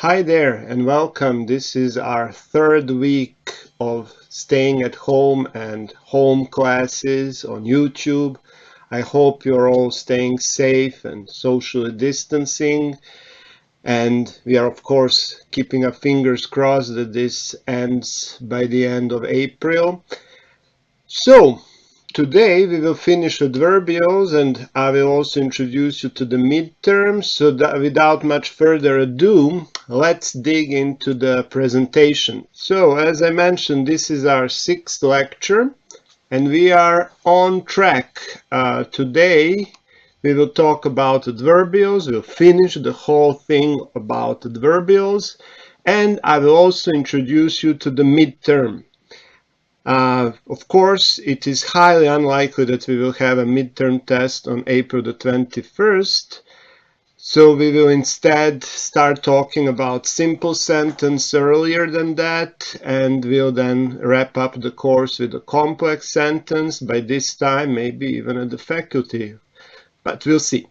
Hi there and welcome. This is our third week of staying at home and home classes on YouTube. I hope you're all staying safe and socially distancing. And we are, of course, keeping our fingers crossed that this ends by the end of April. So, today we will finish adverbials and I will also introduce you to the midterms. So that without much further ado, let's dig into the presentation. So as I mentioned, this is our sixth lecture and we are on track. Today we will talk about adverbials. We'll finish the whole thing about adverbials and I will also introduce you to the midterm. Of course, it is highly unlikely that we will have a midterm test on April the 21st, so we will instead start talking about simple sentence earlier than that, and we'll then wrap up the course with a complex sentence, by this time maybe even at the faculty, but we'll see.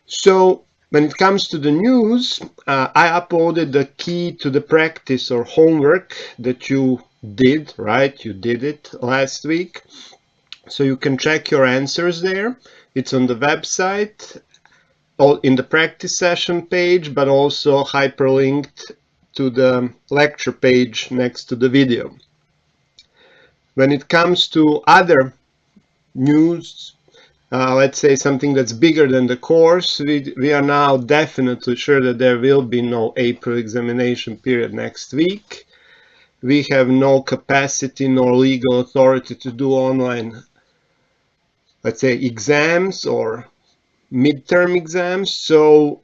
So when it comes to the news, I uploaded the key to the practice or homework that you did, right? You did it last week. So you can check your answers there. It's on the website, in the practice session page, but also hyperlinked to the lecture page next to the video. When it comes to other news, let's say something that's bigger than the course, we are now definitely sure that there will be no April examination period next week. We have no capacity nor legal authority to do online, let's say, exams or midterm exams. So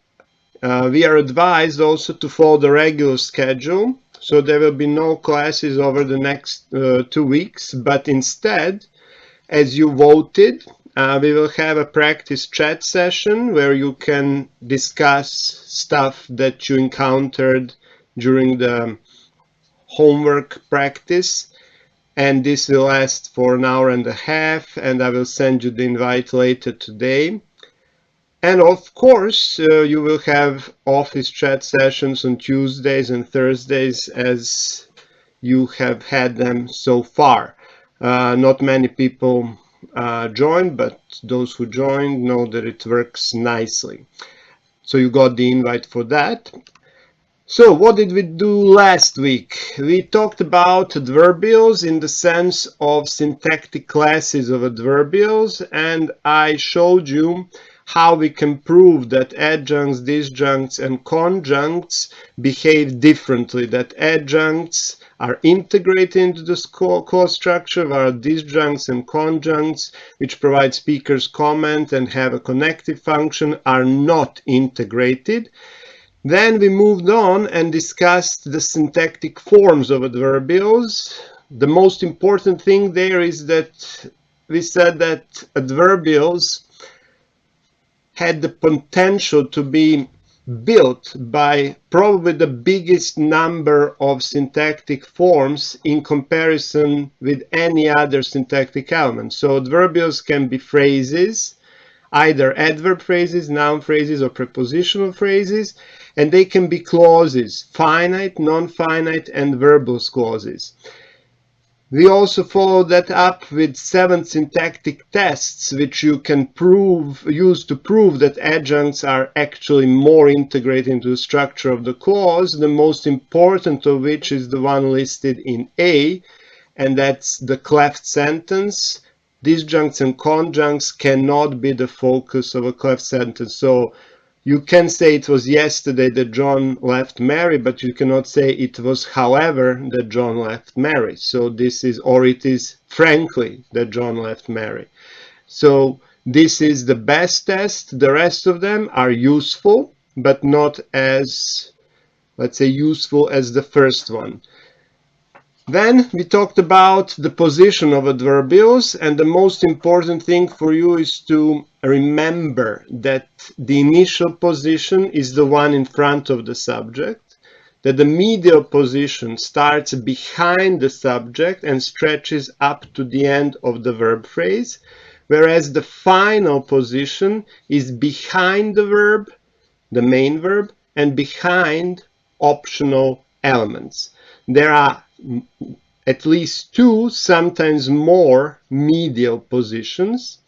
we are advised also to follow the regular schedule. So there will be no classes over the next 2 weeks, but instead, as you voted, we will have a practice chat session where you can discuss stuff that you encountered during the homework practice, and this will last for an hour and a half, and I will send you the invite later today. And of course, you will have office chat sessions on Tuesdays and Thursdays as you have had them so far. Not many people joined, but those who joined know that it works nicely. So you got the invite for that. So what did we do last week? We talked about adverbials in the sense of syntactic classes of adverbials, and I showed you how we can prove that adjuncts, disjuncts, and conjuncts behave differently, that adjuncts are integrated into the clause structure, while disjuncts and conjuncts, which provide speaker's comment and have a connective function, are not integrated. Then we moved on and discussed the syntactic forms of adverbials. The most important thing there is that we said that adverbials had the potential to be built by probably the biggest number of syntactic forms in comparison with any other syntactic element. So adverbials can be phrases, either adverb phrases, noun phrases, or prepositional phrases, and they can be clauses, finite, non-finite, and verbal clauses. We also followed that up with 7 syntactic tests, which you can use to prove that adjuncts are actually more integrated into the structure of the clause, the most important of which is the one listed in A, and that's the cleft sentence. Disjuncts and conjuncts cannot be the focus of a cleft sentence. So you can say it was yesterday that John left Mary, but you cannot say it was however that John left Mary. So this is, or it is frankly that John left Mary. So this is the best test. The rest of them are useful, but not as, let's say, useful as the first one. Then we talked about the position of adverbials, and the most important thing for you is to remember that the initial position is the one in front of the subject, that the medial position starts behind the subject and stretches up to the end of the verb phrase, whereas the final position is behind the verb, the main verb, and behind optional elements. There are at least 2, sometimes more, medial positions,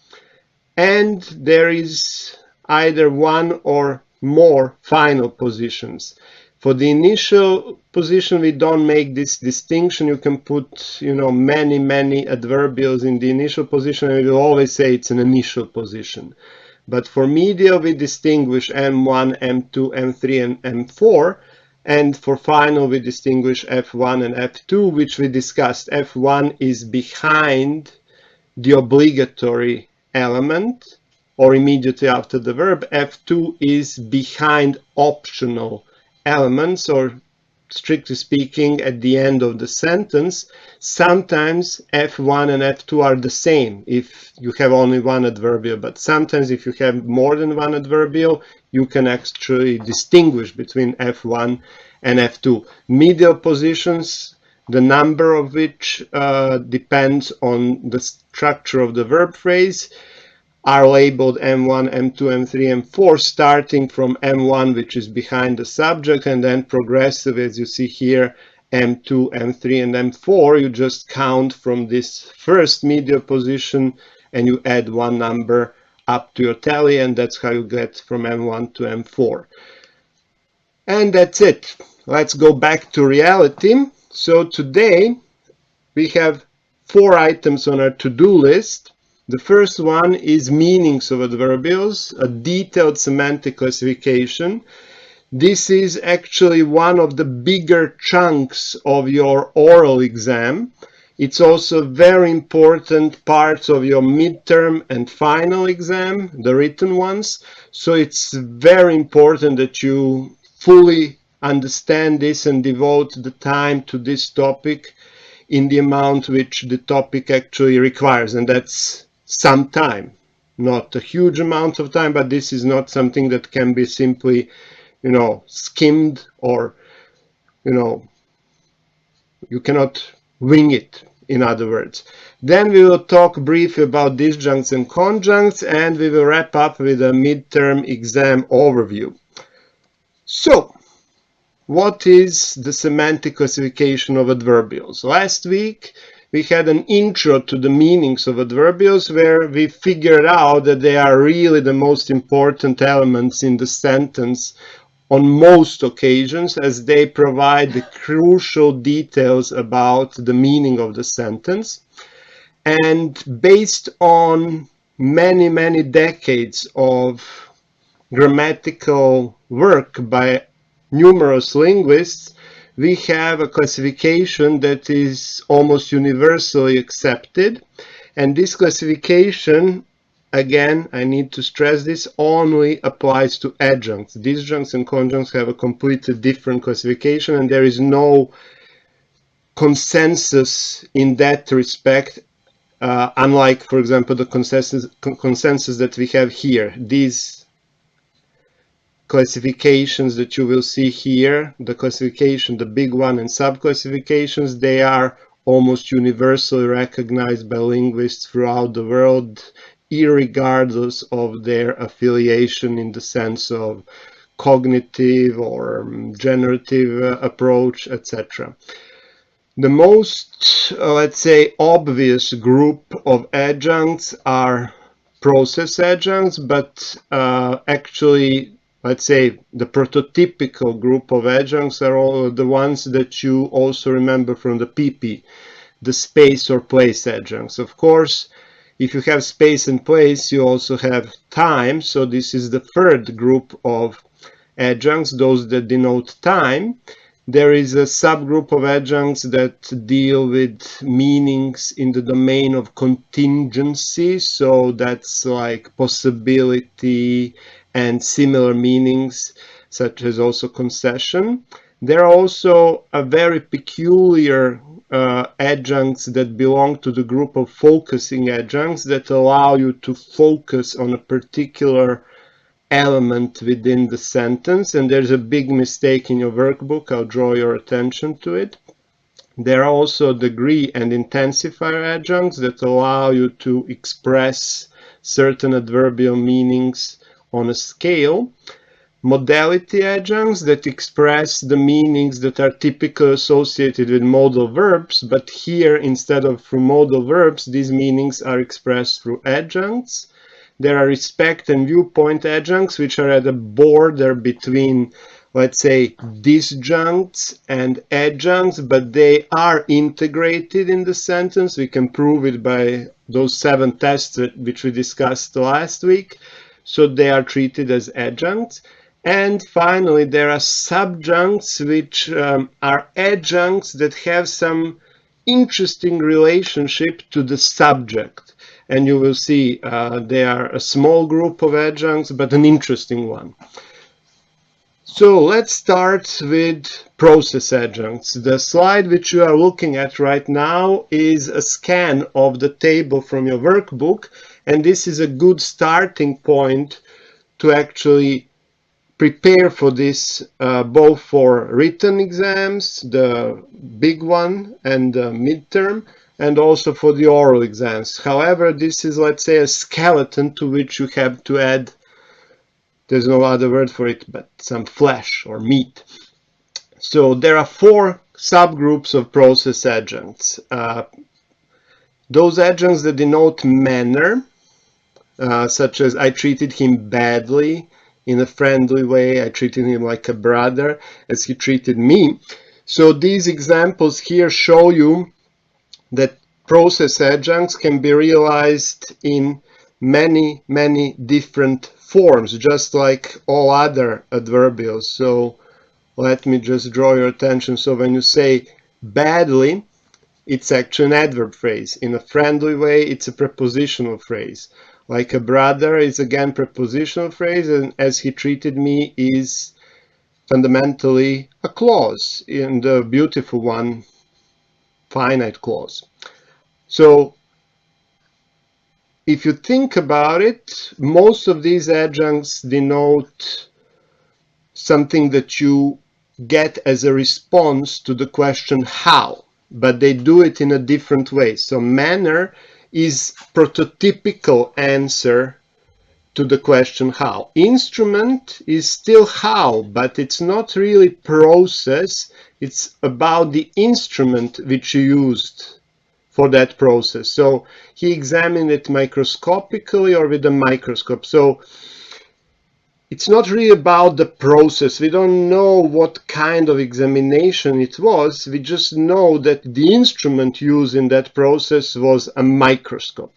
and there is either 1 or more final positions. For the initial position, we don't make this distinction. You can put, many adverbials in the initial position, and we will always say it's an initial position. But for medial, we distinguish M1, M2, M3, and M4. And for final, we distinguish F1 and F2, which we discussed. F1 is behind the obligatory element or immediately after the verb. F2 is behind optional elements, or strictly speaking, at the end of the sentence. Sometimes F1 and F2 are the same if you have only one adverbial, but sometimes if you have more than one adverbial, you can actually distinguish between F1 and F2. Medial positions, the number of which depends on the structure of the verb phrase, are labeled M1, M2, M3, M4, starting from M1, which is behind the subject, and then progressive, as you see here, M2, M3, and M4. You just count from this first medial position and you add one number up to your tally, and that's how you get from M1 to M4. And that's it. Let's go back to reality. So today we have 4 items on our to-do list. The first one is meanings of adverbials, a detailed semantic classification. This is actually one of the bigger chunks of your oral exam. It's also very important parts of your midterm and final exam, the written ones. So it's very important that you fully understand this and devote the time to this topic in the amount which the topic actually requires, and that's some time, not a huge amount of time, but this is not something that can be simply, skimmed, or, you cannot wing it, in other words. Then we will talk briefly about disjuncts and conjuncts, and we will wrap up with a midterm exam overview. So, what is the semantic classification of adverbials? Last week, we had an intro to the meanings of adverbials, where we figured out that they are really the most important elements in the sentence on most occasions, as they provide the crucial details about the meaning of the sentence. And based on many decades of grammatical work by numerous linguists, we have a classification that is almost universally accepted. And this classification, again, I need to stress this, only applies to adjuncts. Disjuncts and conjuncts have a completely different classification, and there is no consensus in that respect, unlike, for example, the consensus that we have here. These classifications that you will see here, the classification, the big one, and sub-classifications, they are almost universally recognized by linguists throughout the world, irregardless of their affiliation in the sense of cognitive or generative approach, etc. The most, let's say, obvious group of adjuncts are process adjuncts, but actually, let's say, the prototypical group of adjuncts are all the ones that you also remember from the PP, the space or place adjuncts. Of course, if you have space and place, you also have time. So this is the third group of adjuncts, those that denote time. There is a subgroup of adjuncts that deal with meanings in the domain of contingency. So that's like possibility and similar meanings, such as also concession. There are also a very peculiar adjuncts that belong to the group of focusing adjuncts that allow you to focus on a particular element within the sentence, and there's a big mistake in your workbook. I'll draw your attention to it. There are also degree and intensifier adjuncts that allow you to express certain adverbial meanings on a scale. modality adjuncts that express the meanings that are typically associated with modal verbs, but here, instead of through modal verbs, these meanings are expressed through adjuncts. There are respect and viewpoint adjuncts, which are at the border between, let's say, disjuncts and adjuncts, but they are integrated in the sentence. We can prove it by those 7 tests which we discussed last week. So they are treated as adjuncts. And finally, there are subjuncts, which are adjuncts that have some interesting relationship to the subject. And you will see they are a small group of adjuncts, but an interesting one. So let's start with process adjuncts. The slide which you are looking at right now is a scan of the table from your workbook, and this is a good starting point to actually prepare for this, both for written exams, the big one, and the midterm, and also for the oral exams. However, this is, let's say, a skeleton to which you have to add, there's no other word for it, but some flesh or meat. So there are 4 subgroups of process adjuncts. Those adjuncts that denote manner, such as I treated him badly, in a friendly way, I treated him like a brother, as he treated me. So these examples here show you that process adjuncts can be realized in many, many different forms, just like all other adverbials. So let me just draw your attention. So when you say badly, it's actually an adverb phrase. In a friendly way, it's a prepositional phrase. Like a brother is again prepositional phrase, and as he treated me is fundamentally a clause, in the beautiful one, finite clause. So if you think about it, most of these adjuncts denote something that you get as a response to the question how, but they do it in a different way. So manner is prototypical answer to the question how. Instrument is still how, but it's not really process. It's about the instrument which you used for that process. So he examined it microscopically or with a microscope. So it's not really about the process. We don't know what kind of examination it was. We just know that the instrument used in that process was a microscope.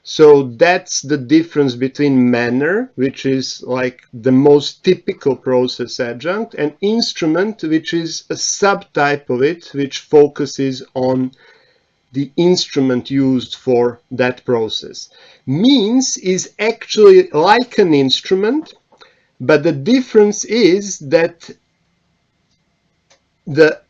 So that's the difference between manner, which is like the most typical process adjunct, and instrument, which is a subtype of it, which focuses on the instrument used for that process. Means is actually like an instrument, but the difference is that the,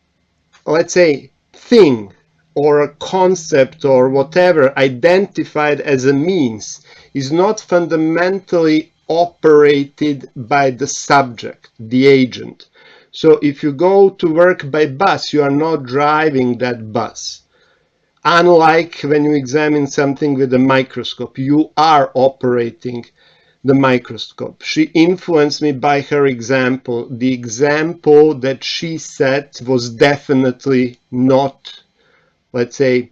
let's say, thing or a concept or whatever identified as a means is not fundamentally operated by the subject, the agent. So if you go to work by bus, you are not driving that bus. Unlike when you examine something with a microscope, you are operating the microscope. She influenced me by her example. The example that she set was definitely not, let's say,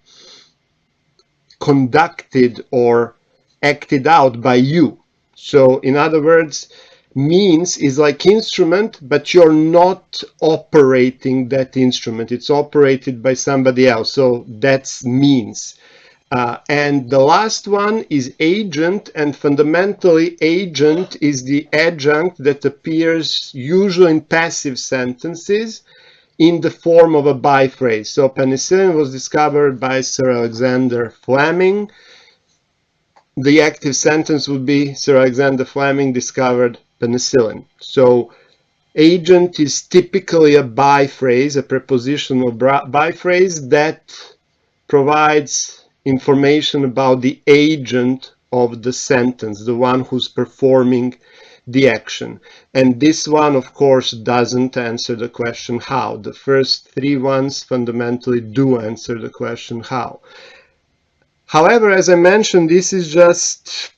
conducted or acted out by you. So in other words, means is like instrument, but you're not operating that instrument. It's operated by somebody else. So that's means. And the last one is agent, and fundamentally agent is the adjunct that appears usually in passive sentences in the form of a by phrase. So penicillin was discovered by Sir Alexander Fleming. The active sentence would be Sir Alexander Fleming discovered penicillin. So agent is typically a by phrase, a prepositional by phrase that provides information about the agent of the sentence, the one who's performing the action. And this one, of course, doesn't answer the question how. The first 3 ones fundamentally do answer the question how. However, as I mentioned, this is just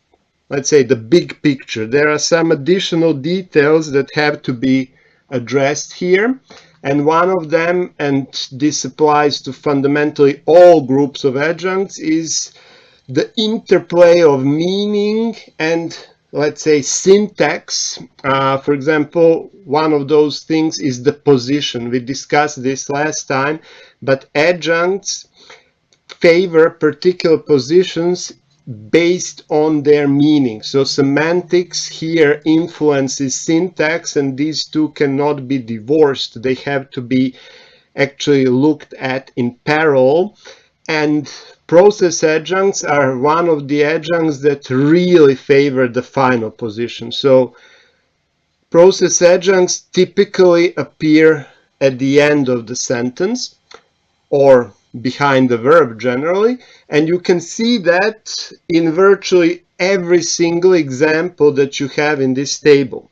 let's say, the big picture. There are some additional details that have to be addressed here. And one of them, and this applies to fundamentally all groups of adjuncts, is the interplay of meaning and, let's say, syntax. For example, one of those things is the position. We discussed this last time, but adjuncts favor particular positions based on their meaning. So semantics here influences syntax, and these two cannot be divorced. They have to be actually looked at in parallel. And process adjuncts are one of the adjuncts that really favor the final position. So process adjuncts typically appear at the end of the sentence or behind the verb generally, and you can see that in virtually every single example that you have in this table.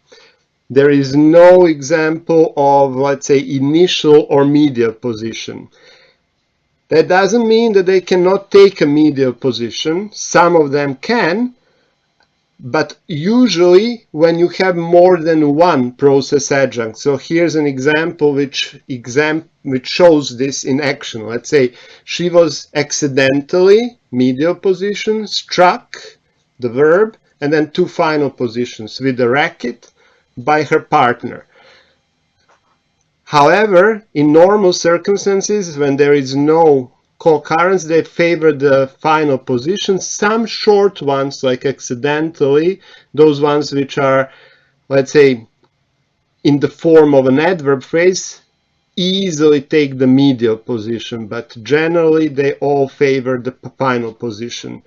There is no example of, let's say, initial or medial position. That doesn't mean that they cannot take a medial position. Some of them can, but usually when you have more than one process adjunct. So here's an example which shows this in action. Let's say she was accidentally, medial position, struck, the verb, and then two final positions with a racket by her partner. However, in normal circumstances, when there is no co-occurrence, they favor the final position. Some short ones, like accidentally, those ones which are, let's say, in the form of an adverb phrase, easily take the medial position, but generally they all favor the final position.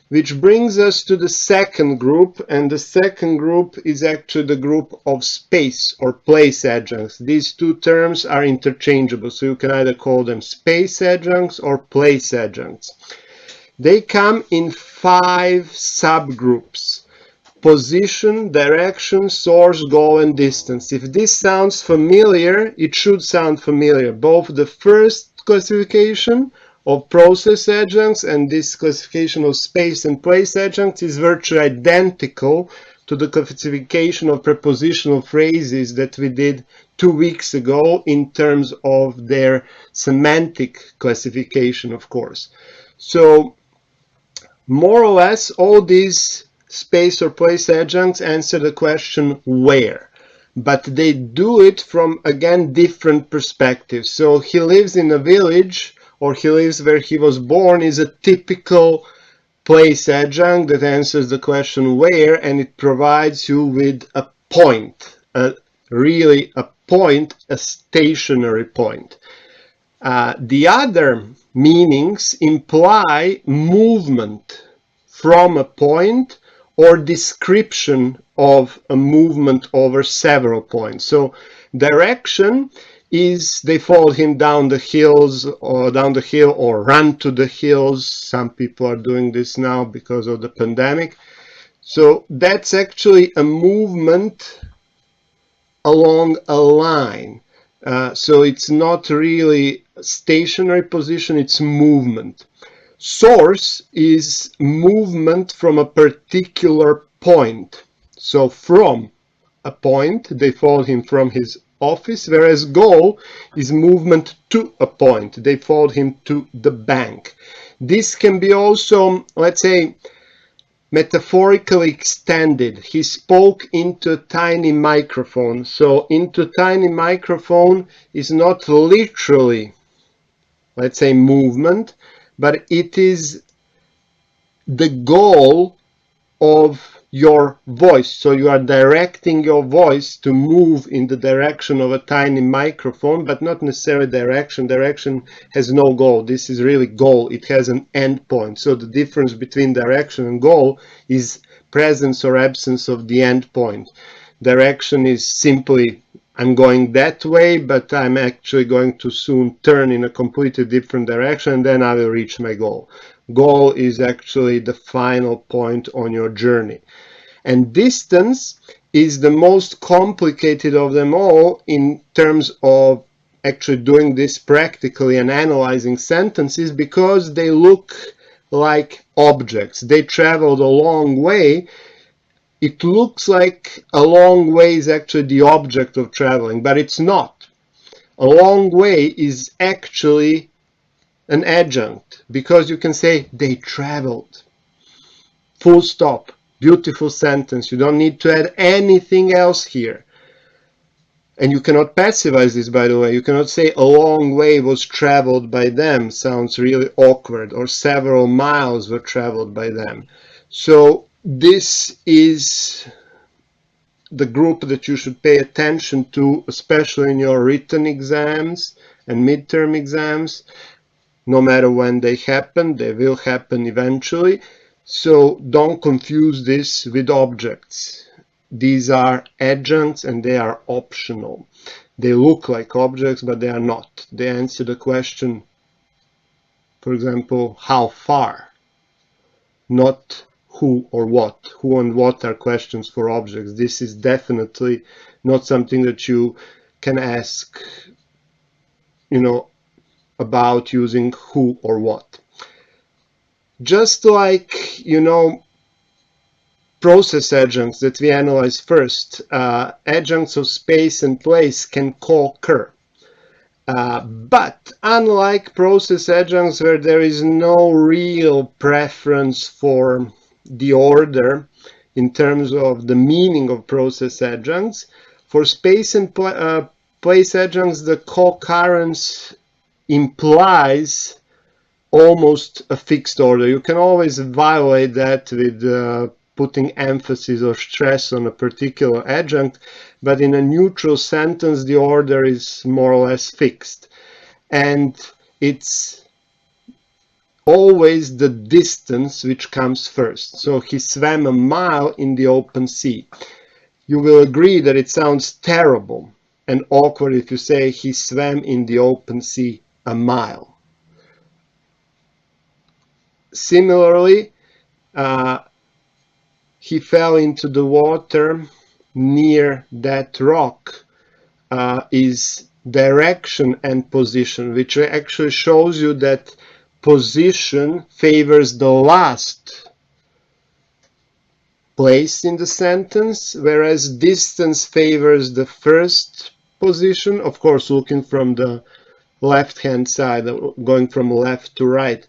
Which brings us to the second group, and the second group is actually the group of space or place adjuncts. These two terms are interchangeable, so you can either call them space adjuncts or place adjuncts. They come in 5 subgroups: position, direction, source, goal, and distance. If this sounds familiar, it should sound familiar. Both the first classification of process adjuncts and this classification of space and place adjuncts is virtually identical to the classification of prepositional phrases that we did 2 weeks ago in terms of their semantic classification, of course. So more or less all these space or place adjuncts answer the question where, but they do it from, again, different perspectives. So he lives in a village, or he lives where he was born, is a typical place adjunct that answers the question where, and it provides you with a point, really a point, a stationary point. The other meanings imply movement from a point or description of a movement over several points. So direction is they followed him down the hills or down the hill or run to the hills. Some people are doing this now because of the pandemic. So that's actually a movement along a line. So it's not really a stationary position, it's movement. Source is movement from a particular point. So from a point, they followed him from his office, whereas goal is movement to a point. They followed him to the bank. This can be also, let's say, metaphorically extended. He spoke into a tiny microphone. So into tiny microphone is not literally, let's say, movement, but it is the goal of your voice. So you are directing your voice to move in the direction of a tiny microphone, but not necessarily direction. Direction has no goal. This is really goal. It has an end point. So the difference between direction and goal is presence or absence of the end point. Direction is simply, I'm going that way, but I'm actually going to soon turn in a completely different direction, and then I will reach my goal. Goal is actually the final point on your journey. And distance is the most complicated of them all in terms of actually doing this practically and analyzing sentences, because they look like objects. They traveled a long way, it looks like a long way is actually the object of traveling, but it's not. A long way is actually an adjunct, because you can say they traveled. Full stop. Beautiful sentence. You don't need to add anything else here. And you cannot passivize this, by the way. You cannot say a long way was traveled by them. Sounds really awkward. Or several miles were traveled by them. So this is the group that you should pay attention to, especially in your written exams and midterm exams. No matter when they happen, they will happen eventually. So don't confuse this with objects. These are adjuncts and they are optional. They look like objects, but they are not. They answer the question, for example, how far, not who or what. Who and what are questions for objects. This is definitely not something that you can ask, about using who or what. Just like, process adjuncts that we analyze first, adjuncts of space and place can co-occur. But unlike process adjuncts where there is no real preference for the order in terms of the meaning of process adjuncts, for space and place adjuncts, the co-occurrence implies almost a fixed order. You can always violate that with putting emphasis or stress on a particular adjunct, but in a neutral sentence the order is more or less fixed. And it's always the distance which comes first. So he swam a mile in the open sea. You will agree that it sounds terrible and awkward if you say he swam in the open sea a mile. Similarly, he fell into the water near that rock is direction and position, which actually shows you that position favors the last place in the sentence, whereas distance favors the first position, of course looking from the left-hand side, going from left to right.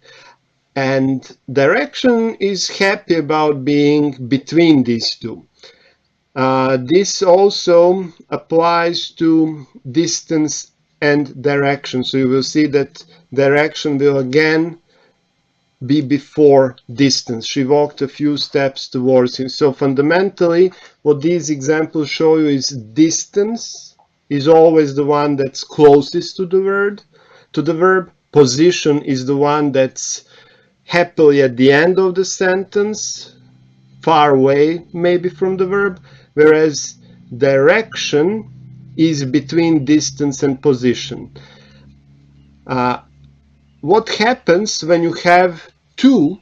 And direction is happy about being between these two. This also applies to distance and direction. So you will see that direction will again be before distance. She walked a few steps towards him. So fundamentally, what these examples show you is distance is always the one that's closest to the verb. Position is the one that's happily at the end of the sentence, far away maybe from the verb, whereas direction is between distance and position. What happens when you have two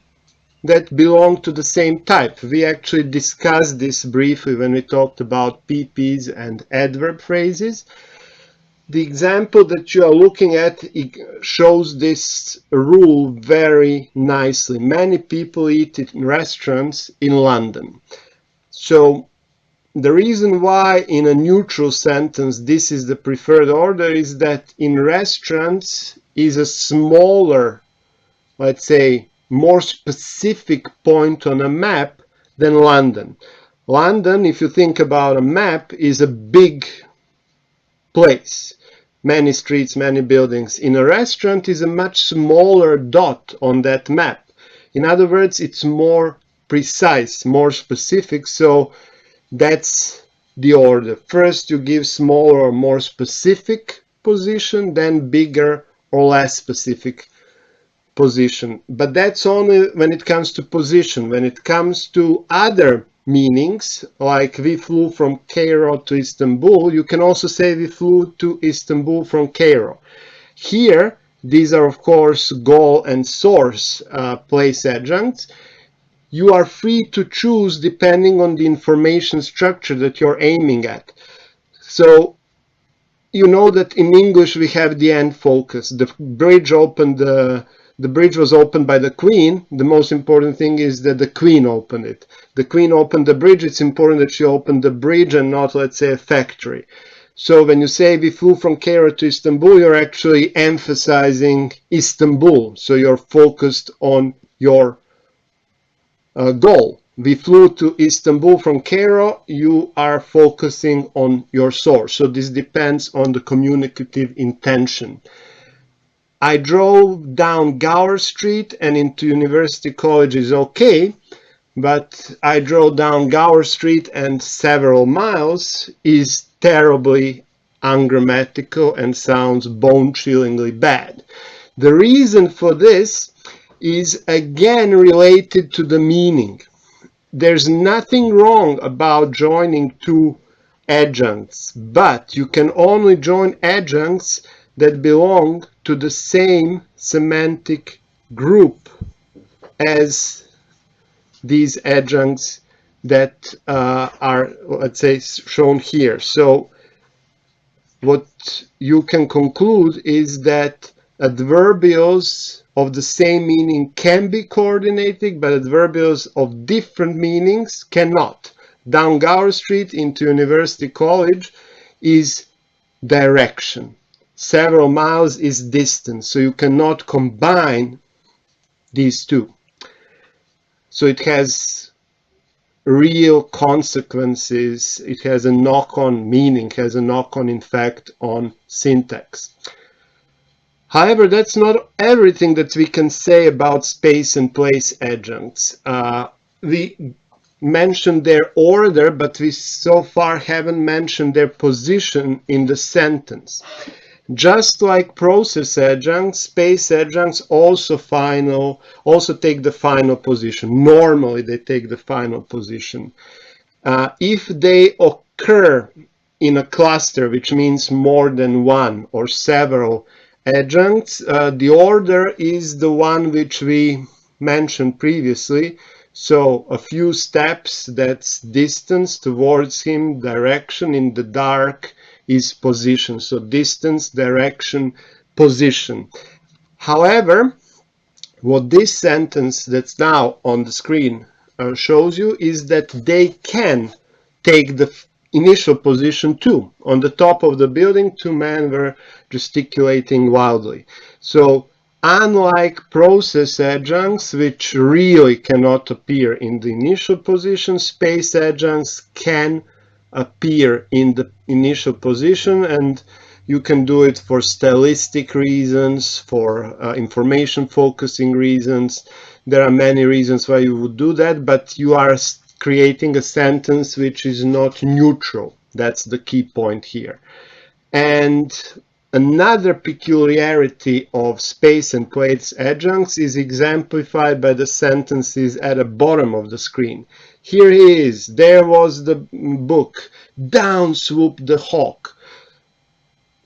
that belong to the same type? We actually discussed this briefly when we talked about PPs and adverb phrases. The example that you are looking at shows this rule very nicely. Many people eat in restaurants in London. So the reason why in a neutral sentence this is the preferred order is that in restaurants is a smaller, let's say, more specific point on a map than London. London, if you think about a map, is a big place. Many streets, many buildings. In a restaurant is a much smaller dot on that map. In other words, it's more precise, more specific, so that's the order. First you give smaller or more specific position, then bigger or less specific position. But that's only when it comes to position. When it comes to other meanings, like we flew from Cairo to Istanbul, you can also say we flew to Istanbul from Cairo. Here, these are of course goal and source place adjuncts. You are free to choose depending on the information structure that you're aiming at. So you know that in English we have the end focus. The bridge opened the the bridge was opened by the queen, the most important thing is that the queen opened it. The queen opened the bridge. It's important that she opened the bridge and not, let's say, a factory. So when you say we flew from Cairo to Istanbul, you're actually emphasizing Istanbul. So you're focused on your goal. We flew to Istanbul from Cairo, you are focusing on your source. So this depends on the communicative intention. I drove down Gower Street and into University College is okay, but I drove down Gower Street and several miles is terribly ungrammatical and sounds bone-chillingly bad. The reason for this is again related to the meaning. There's nothing wrong about joining two adjuncts, but you can only join adjuncts that belong to the same semantic group as these adjuncts that are, let's say, shown here. So what you can conclude is that adverbials of the same meaning can be coordinated, but adverbials of different meanings cannot. Down Gower Street into University College is direction. Several miles is distance, so you cannot combine these two. So it has real consequences. It has a knock-on meaning, has a knock-on effect on syntax. However, that's not everything that we can say about space and place adjuncts. We mentioned their order, but we so far haven't mentioned their position in the sentence. Just like process adjuncts, space adjuncts also take the final position. Normally, they take the final position. If they occur in a cluster, which means more than one or several adjuncts, the order is the one which we mentioned previously. So a few steps, that's distance towards him, direction in the dark is position. So distance, direction, position. However, what this sentence that's now on the screen shows you is that they can take the initial position too. On the top of the building, two men were gesticulating wildly. So unlike process adjuncts, which really cannot appear in the initial position, space adjuncts can appear in the initial position, and you can do it for stylistic reasons, for information focusing reasons. There are many reasons why you would do that, but you are creating a sentence which is not neutral. That's the key point here. And another peculiarity of space and place adjuncts is exemplified by the sentences at the bottom of the screen. Here he is, there was the book, down swooped the hawk.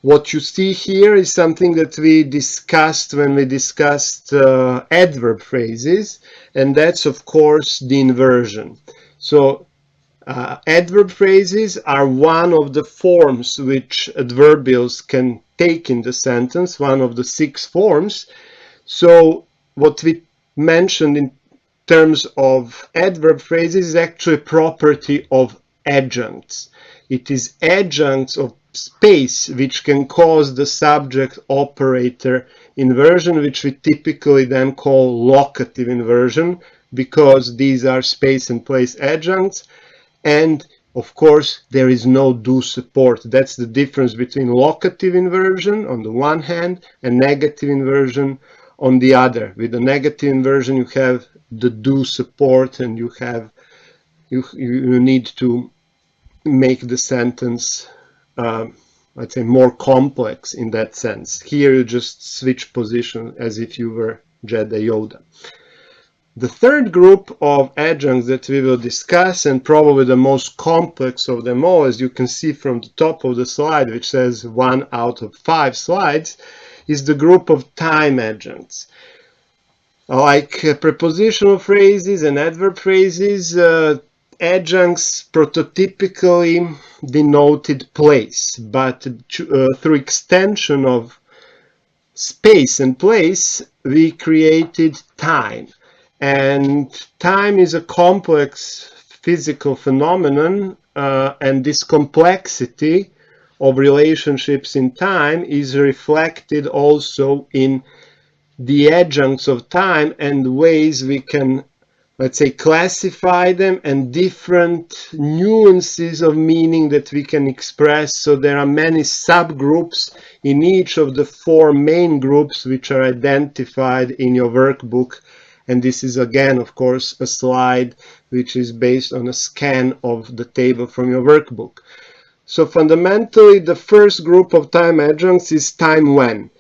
What you see here is something that we discussed when we discussed adverb phrases, and that's of course the inversion. So adverb phrases are one of the forms which adverbials can take in the sentence, one of the 6 forms. So what we mentioned in terms of adverb phrases is actually a property of adjuncts. It is adjuncts of space which can cause the subject operator inversion, which we typically then call locative inversion, because these are space and place adjuncts. And of course, there is no do support. That's the difference between locative inversion on the one hand and negative inversion on the other. With the negative inversion, you have the do support, and you need to make the sentence, let's say, more complex in that sense. Here, you just switch position as if you were Jedi Yoda. The third group of adjuncts that we will discuss, and probably the most complex of them all, as you can see from the top of the slide, which says 1 out of 5 slides, is the group of time adjuncts. Like prepositional phrases and adverb phrases, adjuncts prototypically denoted place, but through extension of space and place, we created time. And time is a complex physical phenomenon, and this complexity of relationships in time is reflected also in the adjuncts of time and ways we can, let's say, classify them, and different nuances of meaning that we can express. So there are many subgroups in each of the four main groups which are identified in your workbook. And this is again, of course, a slide which is based on a scan of the table from your workbook. So fundamentally, the first group of time adjuncts is time when.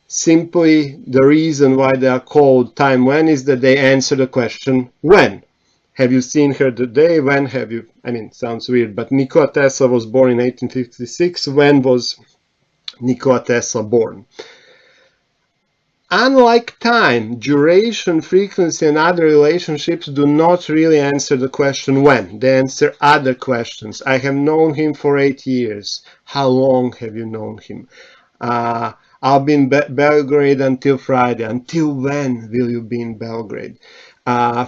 Simply, the reason why they are called time when is that they answer the question when. Have you seen her today? When have you? I mean, sounds weird, but Nikola Tesla was born in 1856. When was Nikola Tesla born? Unlike time, duration, frequency, and other relationships do not really answer the question when. They answer other questions. I have known him for 8 years. How long have you known him? I'll be in Belgrade until Friday. Until when will you be in Belgrade?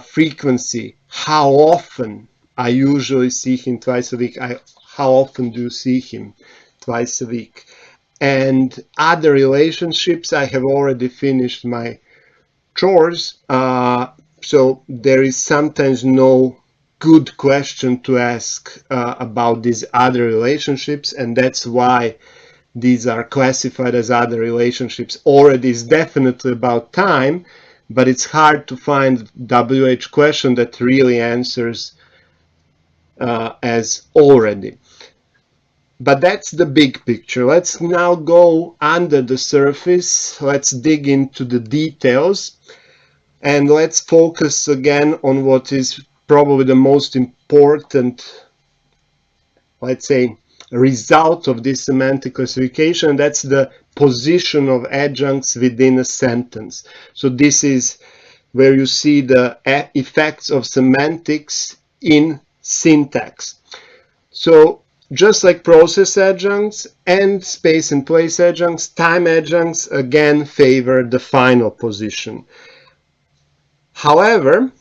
Frequency. How often? I usually see him twice a week. How often do you see him? Twice a week. And other relationships, I have already finished my chores, so there is sometimes no good question to ask about these other relationships, and that's why these are classified as other relationships. Already is definitely about time, but it's hard to find WH question that really answers as already. But that's the big picture. Let's now go under the surface. Let's dig into the details. And let's focus again on what is probably the most important, let's say, result of this semantic classification. That's the position of adjuncts within a sentence. So this is where you see the effects of semantics in syntax. So just like process adjuncts and space and place adjuncts, time adjuncts again favor the final position. However,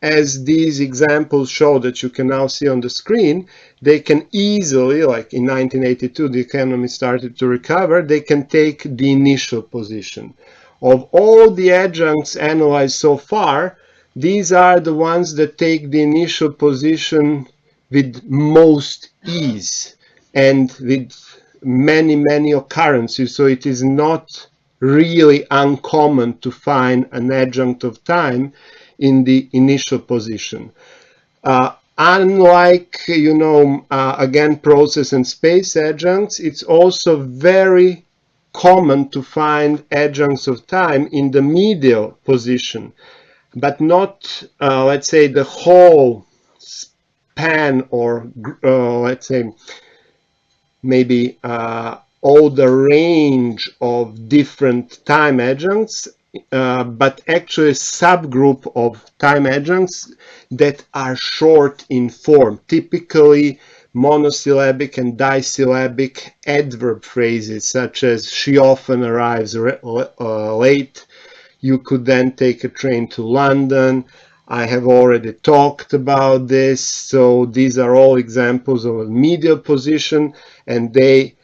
as these examples show that you can now see on the screen, they can easily, like in 1982, the economy started to recover, they can take the initial position. Of all the adjuncts analyzed so far, these are the ones that take the initial position with most ease and with many occurrences. So it is not really uncommon to find an adjunct of time in the initial position. Unlike, again, process and space adjuncts, it's also very common to find adjuncts of time in the medial position, but not, let's say, the whole span, or let's say maybe all the range of different time adjuncts, but actually a subgroup of time adjuncts that are short in form, typically monosyllabic and disyllabic adverb phrases, such as she often arrives late, you could then take a train to London. I have already talked about this, so these are all examples of a medial position, and they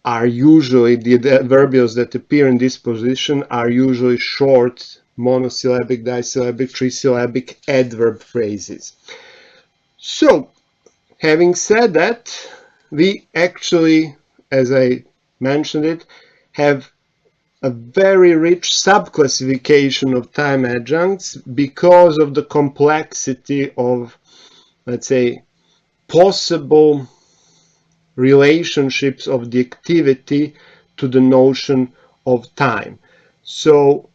are usually, the adverbials that appear in this position are usually short monosyllabic, disyllabic, trisyllabic adverb phrases. So, having said that, we actually, as I mentioned it, have a very rich subclassification of time adjuncts because of the complexity of, let's say, possible relationships of the activity to the notion of time. So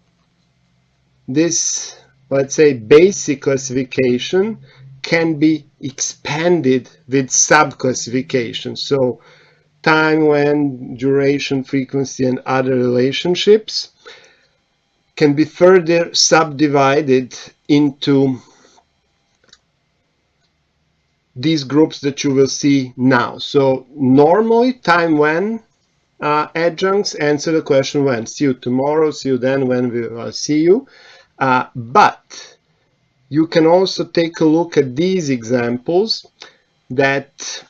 this, let's say, basic classification can be expanded with subclassification. So time when, duration, frequency, and other relationships can be further subdivided into these groups that you will see now. So normally time when adjuncts, answer the question when. See you tomorrow, see you then, when we will see you. But you can also take a look at these examples that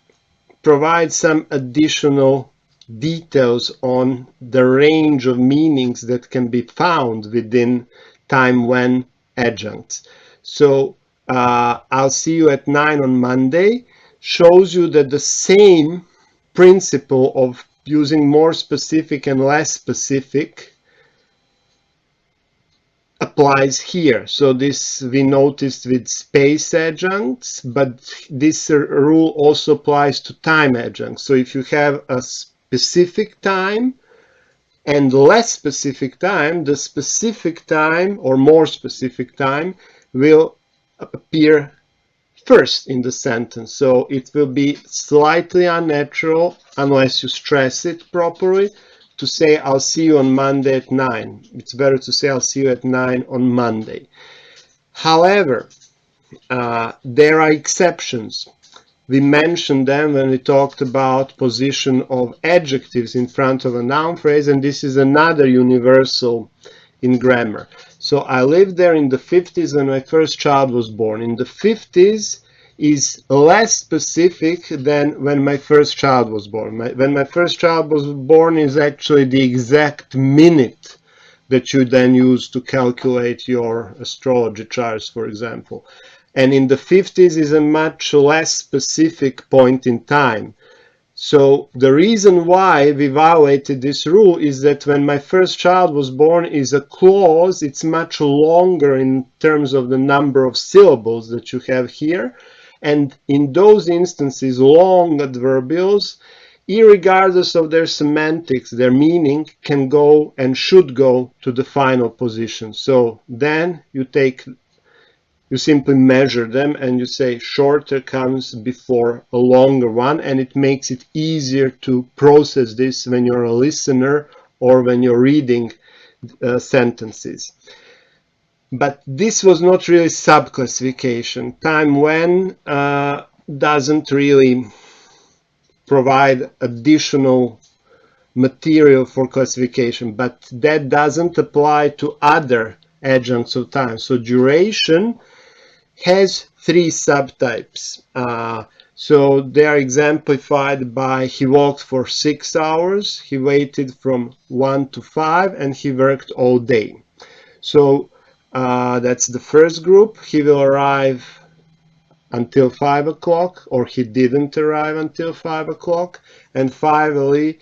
provide some additional details on the range of meanings that can be found within time when adjuncts. So I'll see you at 9 on Monday shows you that the same principle of using more specific and less specific applies here. So this we noticed with space adjuncts, but this rule also applies to time adjuncts. So if you have a specific time and less specific time, the specific time or more specific time will appear first in the sentence. So it will be slightly unnatural unless you stress it properly to say I'll see you on Monday at 9. It's better to say I'll see you at 9 on Monday. However, there are exceptions. We mentioned them when we talked about position of adjectives in front of a noun phrase, and this is another universal in grammar. So I lived there in the 50s when my first child was born. In the 50s is less specific than when my first child was born. When my first child was born is actually the exact minute that you then use to calculate your astrology charts, for example. And in the 50s is a much less specific point in time. So the reason why we violated this rule is that when my first child was born is a clause, it's much longer in terms of the number of syllables that you have here. And in those instances, long adverbials, irregardless of their semantics, their meaning can go and should go to the final position. So then you simply measure them and you say shorter comes before a longer one, and it makes it easier to process this when you're a listener or when you're reading sentences. But this was not really subclassification. Time when doesn't really provide additional material for classification, but that doesn't apply to other adjuncts of time. So duration has three subtypes. So they are exemplified by he walked for 6 hours, he waited from 1 to 5, and he worked all day. So that's the first group. He will arrive until 5 o'clock, or he didn't arrive until 5 o'clock. And finally,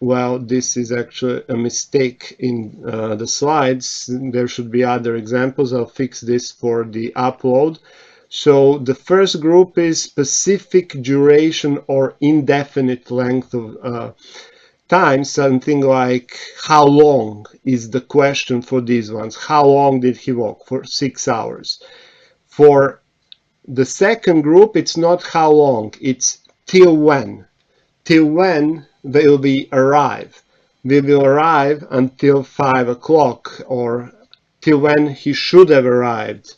well, this is actually a mistake in the slides. There should be other examples. I'll fix this for the upload. So the first group is specific duration or indefinite length of time, something like how long is the question for these ones. How long did he walk? For 6 hours. For the second group, it's not how long, it's till when. Till when will we arrive? We will arrive until 5 o'clock, or till when he should have arrived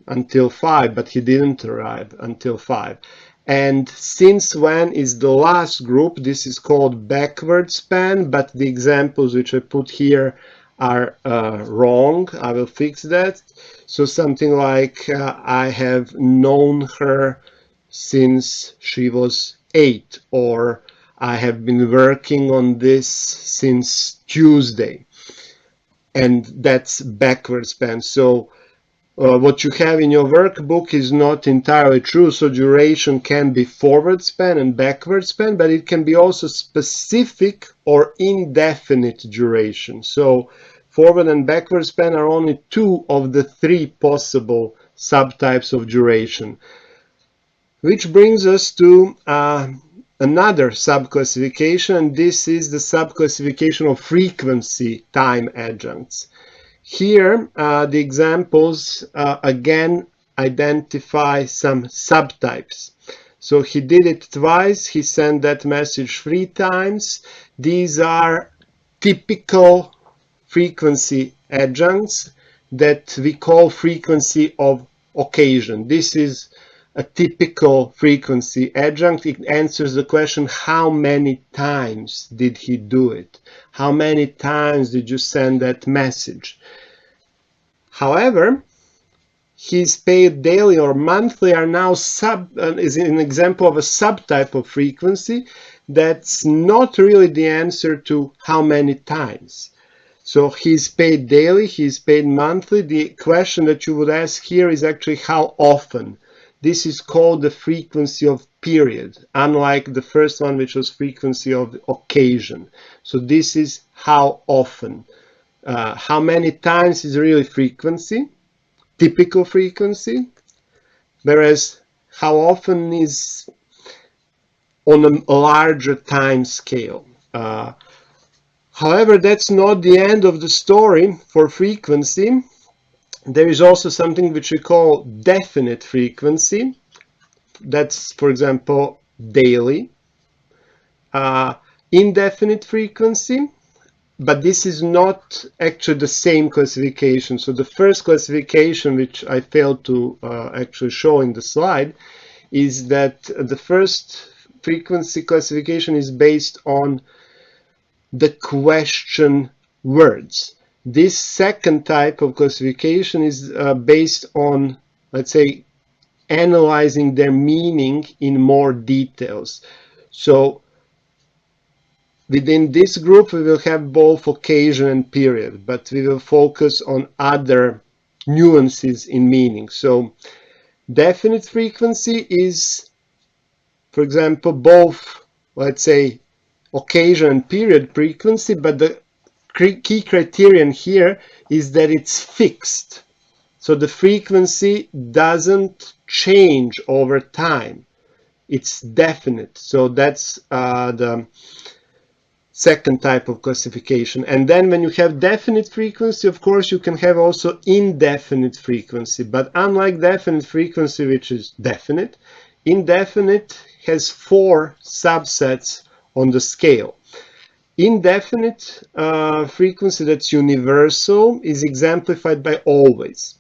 until 5, but he didn't arrive until 5. And since when is the last group. This is called backward span, but the examples which I put here are wrong. I will fix that. So something like I have known her since she was 8, or I have been working on this since Tuesday, and that's backward span. So what you have in your workbook is not entirely true. So duration can be forward span and backward span, but it can be also specific or indefinite duration. So forward and backward span are only 2 of the 3 possible subtypes of duration. Which brings us to another subclassification, and this is the subclassification of frequency time adjuncts. Here, the examples again identify some subtypes. So he did it twice, he sent that message 3 times. These are typical frequency adjuncts that we call frequency of occasion. This is a typical frequency adjunct. It answers the question, how many times did he do it? How many times did you send that message? However, he's paid daily or monthly are now is an example of a subtype of frequency that's not really the answer to how many times. So he's paid daily, he's paid monthly. The question that you would ask here is actually how often. This is called the frequency of period, unlike the first one, which was frequency of occasion. So this is how often. How many times is really frequency, typical frequency, whereas how often is on a larger time scale. However, that's not the end of the story for frequency. There is also something which we call definite frequency. That's, for example, daily. Indefinite frequency, but this is not actually the same classification. So the first classification, which I failed to actually show in the slide, is that the first frequency classification is based on the question words. This second type of classification is based on, let's say, analyzing their meaning in more details. So within this group, we will have both occasion and period, but we will focus on other nuances in meaning. So definite frequency is, for example, both, let's say, occasion and period frequency, but the key criterion here is that it's fixed. So the frequency doesn't change over time. It's definite. So that's the second type of classification. And then when you have definite frequency, of course, you can have also indefinite frequency. But unlike definite frequency, which is definite, indefinite has 4 subsets on the scale. Indefinite frequency that's universal is exemplified by always.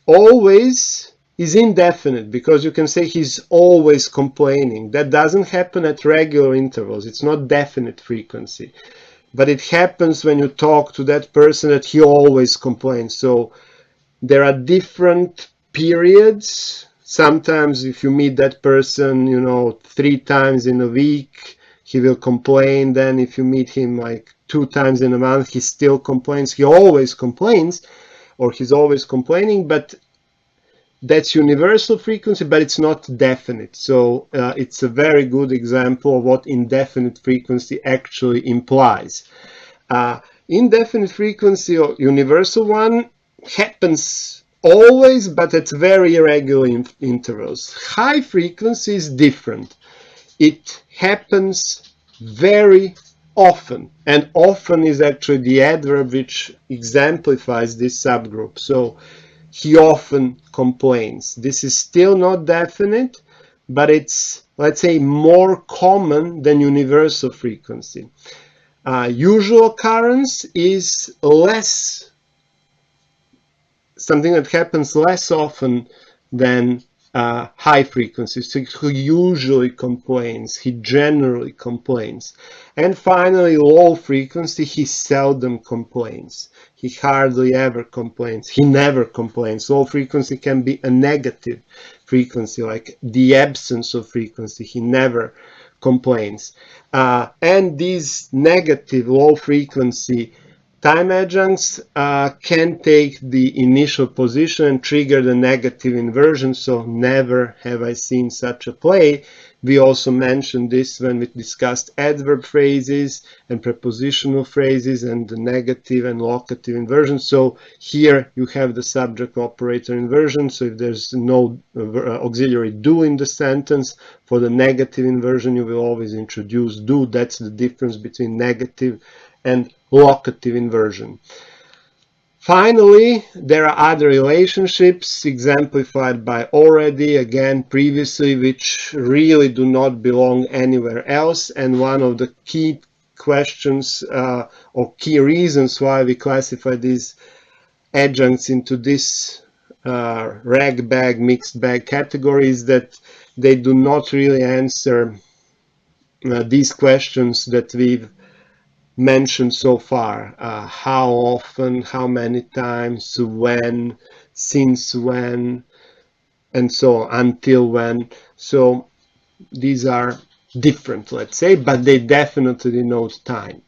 Always is indefinite because you can say he's always complaining. That doesn't happen at regular intervals. It's not definite frequency. But it happens when you talk to that person that he always complains. So there are different periods. Sometimes if you meet that person, 3 times in a week, he will complain. Then if you meet him like 2 times in a month, he still complains. He always complains, or he's always complaining, but that's universal frequency, but it's not definite. So it's a very good example of what indefinite frequency actually implies. Indefinite frequency, or universal one, happens always, but at very irregular intervals. High frequency is different. It happens very often, and often is actually the adverb which exemplifies this subgroup. So he often complains. This is still not definite, but it's, let's say, more common than universal frequency. Usual occurrence is less, something that happens less often than high frequency. So he usually complains, he generally complains. And finally, low frequency, he seldom complains. He hardly ever complains. He never complains. Low frequency can be a negative frequency, like the absence of frequency. He never complains. And these negative low frequency time adjuncts can take the initial position and trigger the negative inversion, so never have I seen such a play. We also mentioned this when we discussed adverb phrases and prepositional phrases and the negative and locative inversion. So here you have the subject operator inversion. So if there's no auxiliary do in the sentence, for the negative inversion you will always introduce do. That's the difference between negative and locative inversion. Finally, there are other relationships exemplified by already, again, previously, which really do not belong anywhere else. And one of the key questions or key reasons why we classify these adjuncts into this rag bag, mixed bag categories, that they do not really answer these questions that we've mentioned so far. How often, how many times, when, since when, and so on, until when. So these are different, let's say, but they definitely denote time.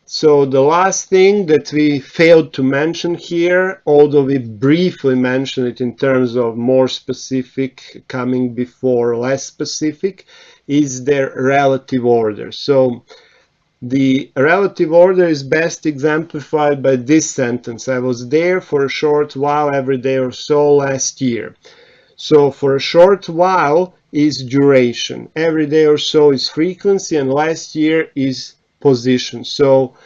So the last thing that we failed to mention here, although we briefly mentioned it in terms of more specific coming before less specific, is their relative order. So the relative order is best exemplified by this sentence: I was there for a short while every day or so last year. So for a short while is duration, every day or so is frequency, and last year is position. So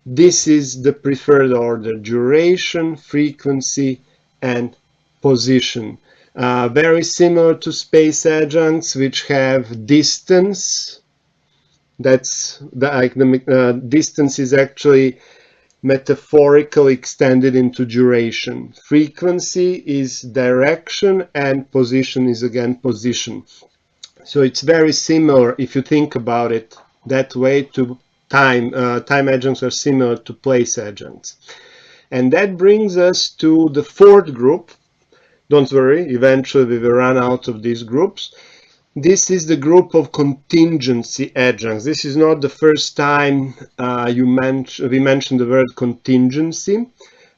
this is the preferred order: duration, frequency, and position. Very similar to space adjuncts, which have distance. That's the distance is actually metaphorically extended into duration. Frequency is direction, and position is again position. So it's very similar, if you think about it that way, to time. Time adjuncts are similar to place adjuncts. And that brings us to the fourth group. Don't worry, eventually we will run out of these groups. This is the group of contingency adjuncts. This is not the first time we mentioned the word contingency.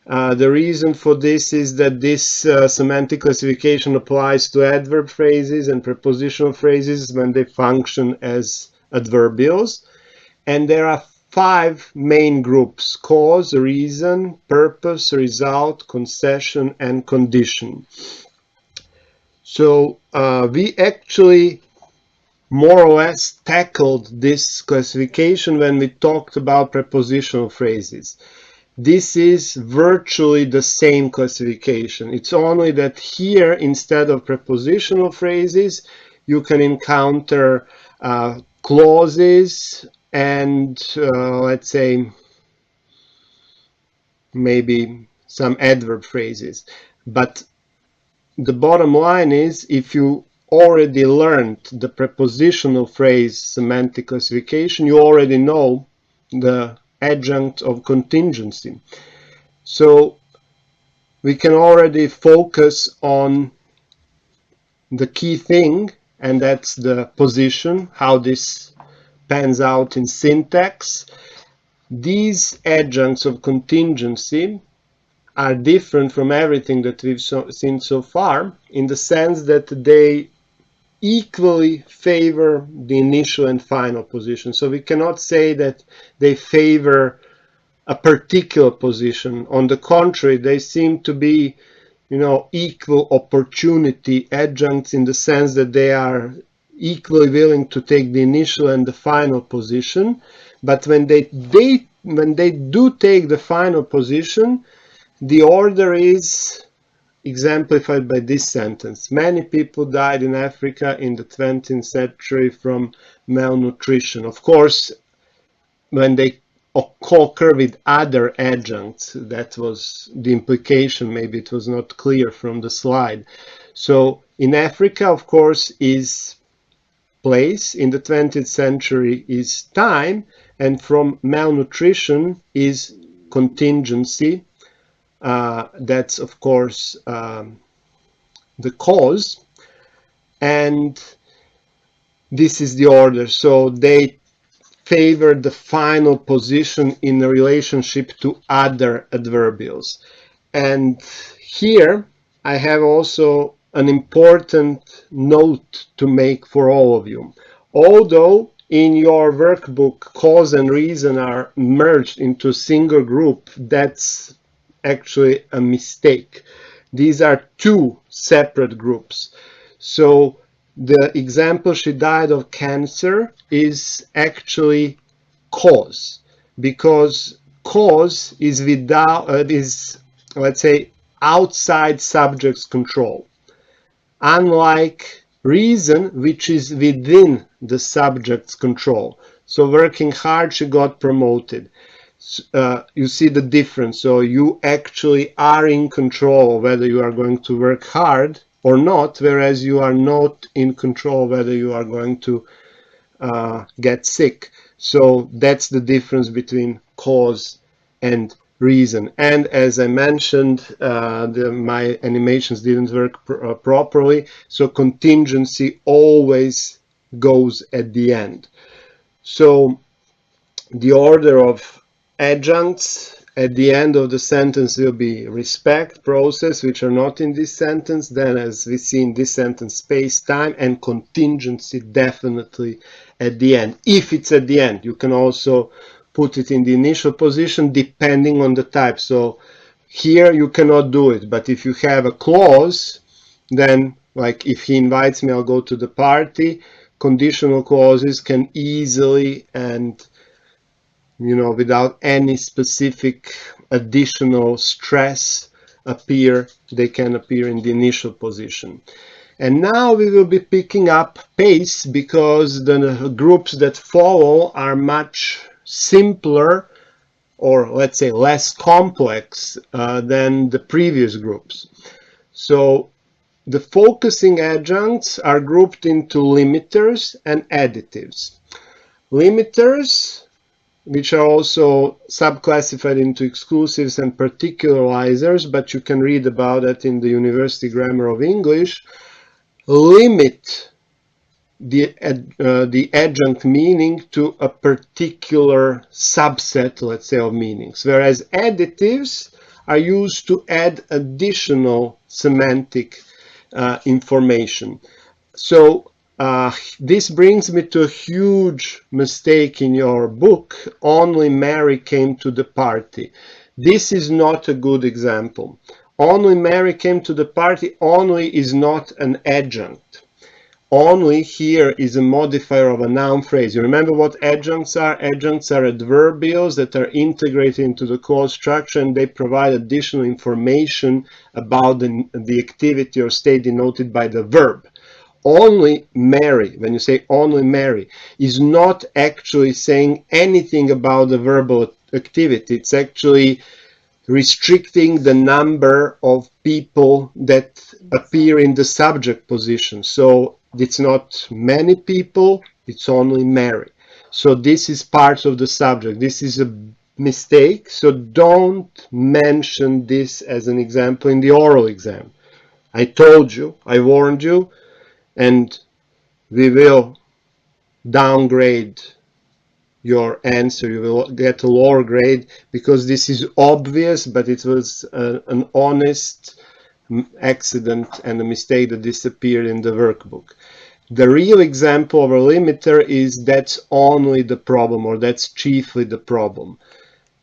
The reason for this is that this semantic classification applies to adverb phrases and prepositional phrases when they function as adverbials. And there are 5 main groups: cause, reason, purpose, result, concession, and condition. So we actually more or less tackled this classification when we talked about prepositional phrases. This is virtually the same classification. It's only that here, instead of prepositional phrases, you can encounter clauses and let's say maybe some adverb phrases. But the bottom line is, if you already learned the prepositional phrase semantic classification, you already know the adjunct of contingency. So we can already focus on the key thing, and that's the position, how this pans out in syntax. These adjuncts of contingency are different from everything that we've seen so far, in the sense that they equally favor the initial and final position. So we cannot say that they favor a particular position. On the contrary, they seem to be, equal opportunity adjuncts, in the sense that they are equally willing to take the initial and the final position. But when they do take the final position, the order is exemplified by this sentence: many people died in Africa in the 20th century from malnutrition. Of course, when they occur with other adjuncts, that was the implication. Maybe it was not clear from the slide. So in Africa, of course, is place, in the 20th century is time, and from malnutrition is contingency. That's, of course, the cause, and this is the order. So they favor the final position in relationship to other adverbials. And here I have also an important note to make for all of you. Although in your workbook cause and reason are merged into a single group, that's actually a mistake. These are 2 separate groups. So the example, she died of cancer, is actually cause, because cause is let's say, outside subject's control, unlike reason, which is within the subject's control. So working hard, she got promoted. you see the difference. So you actually are in control whether you are going to work hard or not, whereas you are not in control whether you are going to get sick. So that's the difference between cause and reason. And as I mentioned, my animations didn't work properly, so contingency always goes at the end. So the order of adjuncts at the end of the sentence will be respect, process, which are not in this sentence. Then, as we see in this sentence, space, time, and contingency definitely at the end. If it's at the end, you can also put it in the initial position depending on the type. So here you cannot do it, but if you have a clause, then like if he invites me, I'll go to the party. Conditional clauses can easily and without any specific additional stress they can appear in the initial position. And now we will be picking up pace because the groups that follow are much simpler, or let's say less complex than the previous groups. So the focusing adjuncts are grouped into limiters and additives. Limiters, which are also subclassified into exclusives and particularizers, but you can read about it in the University Grammar of English, limit the adjunct meaning to a particular subset, let's say, of meanings, whereas additives are used to add additional semantic information. So this brings me to a huge mistake in your book. Only Mary came to the party. This is not a good example. Only Mary came to the party. Only is not an adjunct. Only here is a modifier of a noun phrase. You remember what adjuncts are? Adjuncts are adverbials that are integrated into the clause structure, and they provide additional information about the activity or state denoted by the verb. Only Mary, when you say only Mary, is not actually saying anything about the verbal activity. It's actually restricting the number of people that appear in the subject position. So it's not many people, it's only Mary. So this is part of the subject. This is a mistake. So don't mention this as an example in the oral exam. I told you, I warned you, and we will downgrade your answer. You will get a lower grade because this is obvious, but it was an honest accident and a mistake that disappeared in the workbook. The real example of a limiter is that's only the problem, or that's chiefly the problem.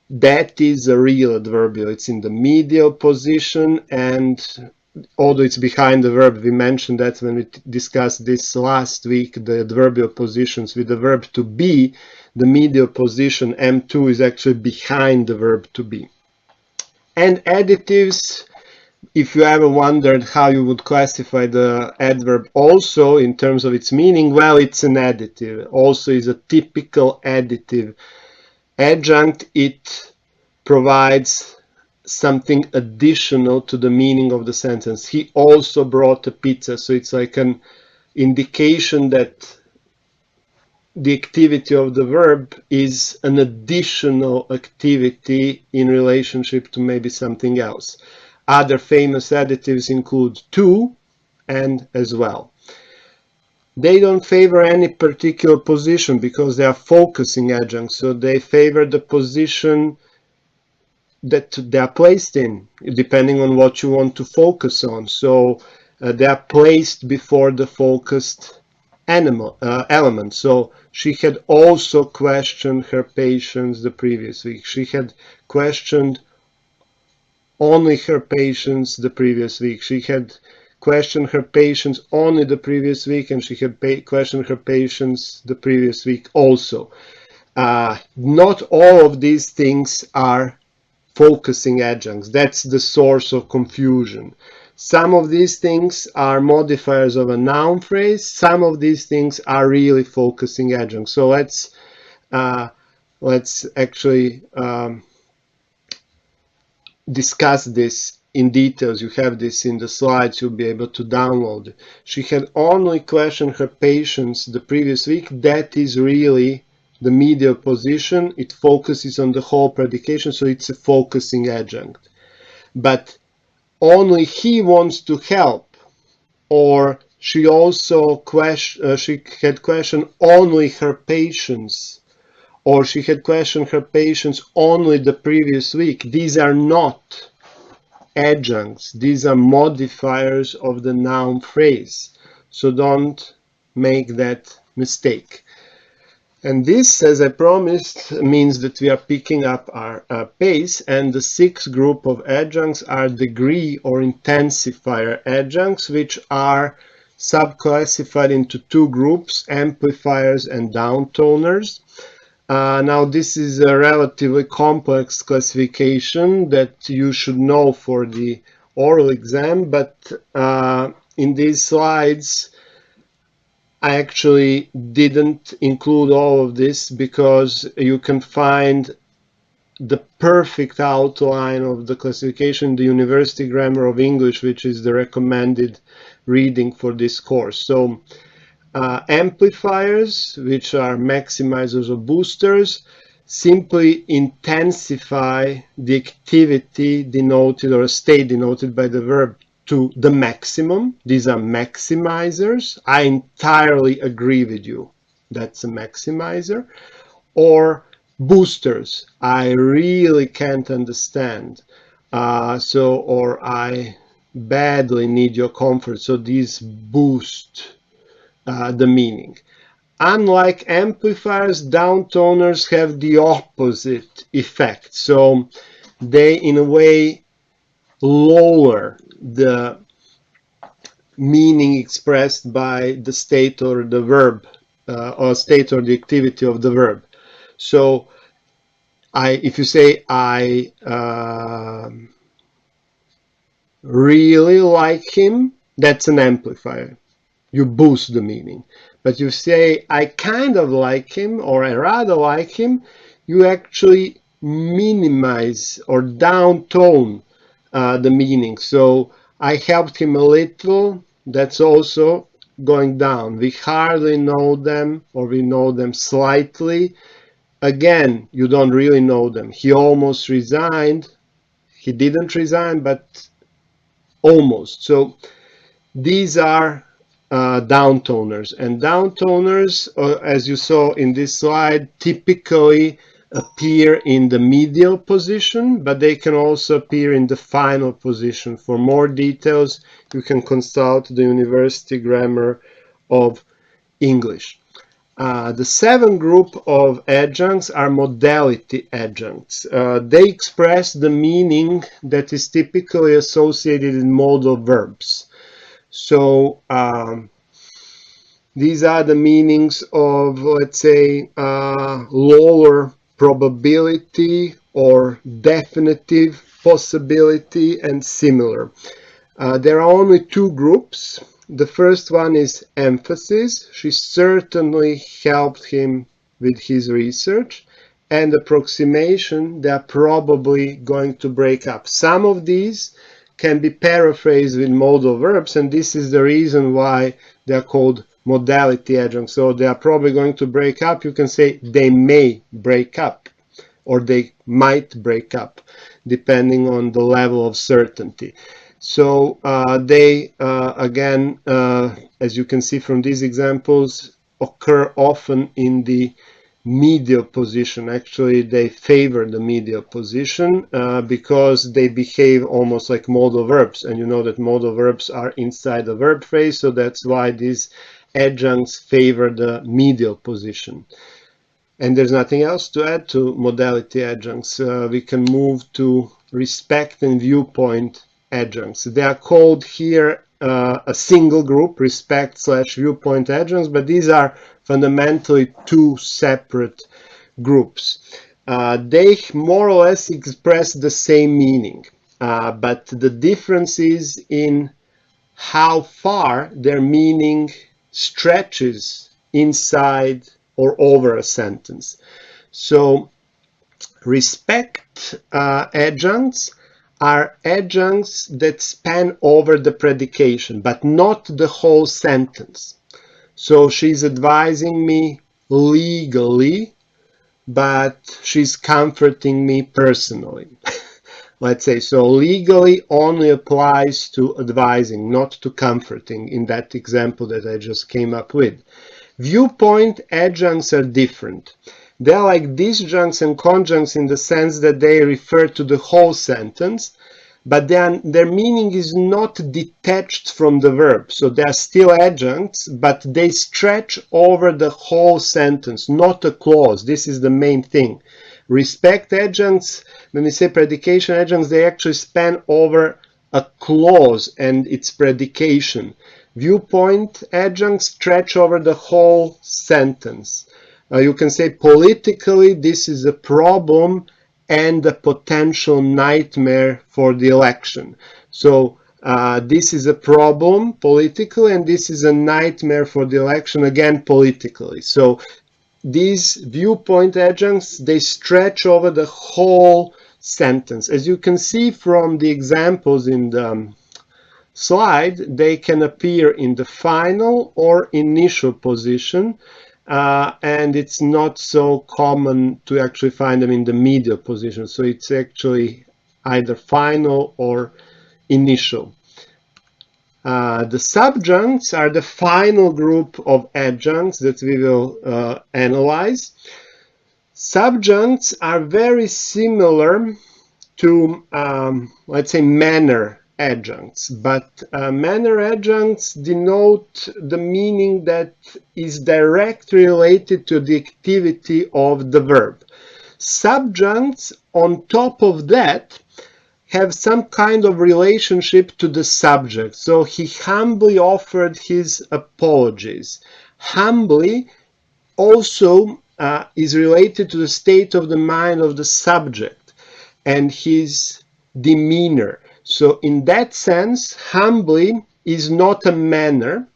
That is a real adverbial. It's in the medial position, and although it's behind the verb, we mentioned that when we discussed this last week, the adverbial positions with the verb to be, the medial position M2 is actually behind the verb to be. And additives, if you ever wondered how you would classify the adverb also in terms of its meaning, well, it's an additive. Also is a typical additive adjunct. It provides something additional to the meaning of the sentence. He also brought a pizza. So it's like an indication that the activity of the verb is an additional activity in relationship to maybe something else. Other famous additives include to and as well. They don't favor any particular position because they are focusing adjuncts. So they favor the position that they are placed in, depending on what you want to focus on. So they are placed before the focused element. So she had also questioned her patients the previous week. She had questioned only her patients the previous week. She had questioned her patients only the previous week, and she had questioned her patients the previous week also. Not all of these things are focusing adjuncts. That's the source of confusion. Some of these things are modifiers of a noun phrase. Some of these things are really focusing adjuncts. So let's let's actually discuss this in details. You have this in the slides, you'll be able to download it. She had only questioned her patients the previous week. That is really the medial position. It focuses on the whole predication, so it's a focusing adjunct. But only he wants to help, or she also she had questioned only her patients, or she had questioned her patients only the previous week. These are not adjuncts. These are modifiers of the noun phrase. So don't make that mistake. And this, as I promised, means that we are picking up our pace, and the sixth group of adjuncts are degree or intensifier adjuncts, which are subclassified into two groups, amplifiers and downtoners. Now, this is a relatively complex classification that you should know for the oral exam, but in these slides, I actually didn't include all of this because you can find the perfect outline of the classification in the University Grammar of English, which is the recommended reading for this course. So amplifiers, which are maximizers or boosters, simply intensify the activity denoted or a state denoted by the verb to the maximum. These are maximizers. I entirely agree with you. That's a maximizer. Or boosters. I really can't understand. Or I badly need your comfort. So these boost the meaning. Unlike amplifiers, downtoners have the opposite effect. So they, in a way, lower the meaning expressed by the state or the verb, or state or the activity of the verb. So if you say, I really like him, that's an amplifier. You boost the meaning. But you say, I kind of like him, or I rather like him, you actually minimize or downtone the meaning. So I helped him a little, that's also going down. We hardly know them, or we know them slightly. Again, you don't really know them. He almost resigned. He didn't resign, but almost. So these are downtoners. And downtoners, as you saw in this slide, typically appear in the medial position, but they can also appear in the final position. For more details, you can consult the University Grammar of English. The seventh group of adjuncts are modality adjuncts. They express the meaning that is typically associated in modal verbs. So these are the meanings of, let's say, lower probability or definitive possibility and similar. There are only two groups. The first one is emphasis. She certainly helped him with his research. And approximation, they are probably going to break up. Some of these can be paraphrased with modal verbs, and this is the reason why they are called modality adjuncts. So they are probably going to break up. You can say they may break up, or they might break up, depending on the level of certainty. So they, again, as you can see from these examples, occur often in the medial position. Actually, they favor the medial position because they behave almost like modal verbs. And you know that modal verbs are inside the verb phrase, so that's why these adjuncts favor the medial position. And there's nothing else to add to modality adjuncts. We can move to respect and viewpoint adjuncts. They are called here a single group, respect/viewpoint adjuncts, but these are fundamentally two separate groups. They more or less express the same meaning, but the difference is in how far their meaning stretches inside or over a sentence. So Respect adjuncts are adjuncts that span over the predication, but not the whole sentence. So she's advising me legally, but she's comforting me personally. Let's say, so legally only applies to advising, not to comforting in that example that I just came up with. Viewpoint adjuncts are different. They're like disjuncts and conjuncts in the sense that they refer to the whole sentence, but their meaning is not detached from the verb. So they are still adjuncts, but they stretch over the whole sentence, not a clause. This is the main thing. Respect adjuncts, when we say predication adjuncts, they actually span over a clause and its predication. Viewpoint adjuncts stretch over the whole sentence. You can say politically this is a problem and a potential nightmare for the election. So this is a problem politically and this is a nightmare for the election, again politically. So these viewpoint adjuncts, they stretch over the whole sentence. As you can see from the examples in the slide, they can appear in the final or initial position, and it's not so common to actually find them in the medial position. So it's actually either final or initial. The subjuncts are the final group of adjuncts that we will analyze. Subjuncts are very similar to, let's say, manner adjuncts, but manner adjuncts denote the meaning that is directly related to the activity of the verb. Subjuncts, on top of that, have some kind of relationship to the subject. So he humbly offered his apologies. Humbly also is related to the state of the mind of the subject and his demeanor. So in that sense, humbly is not a manner,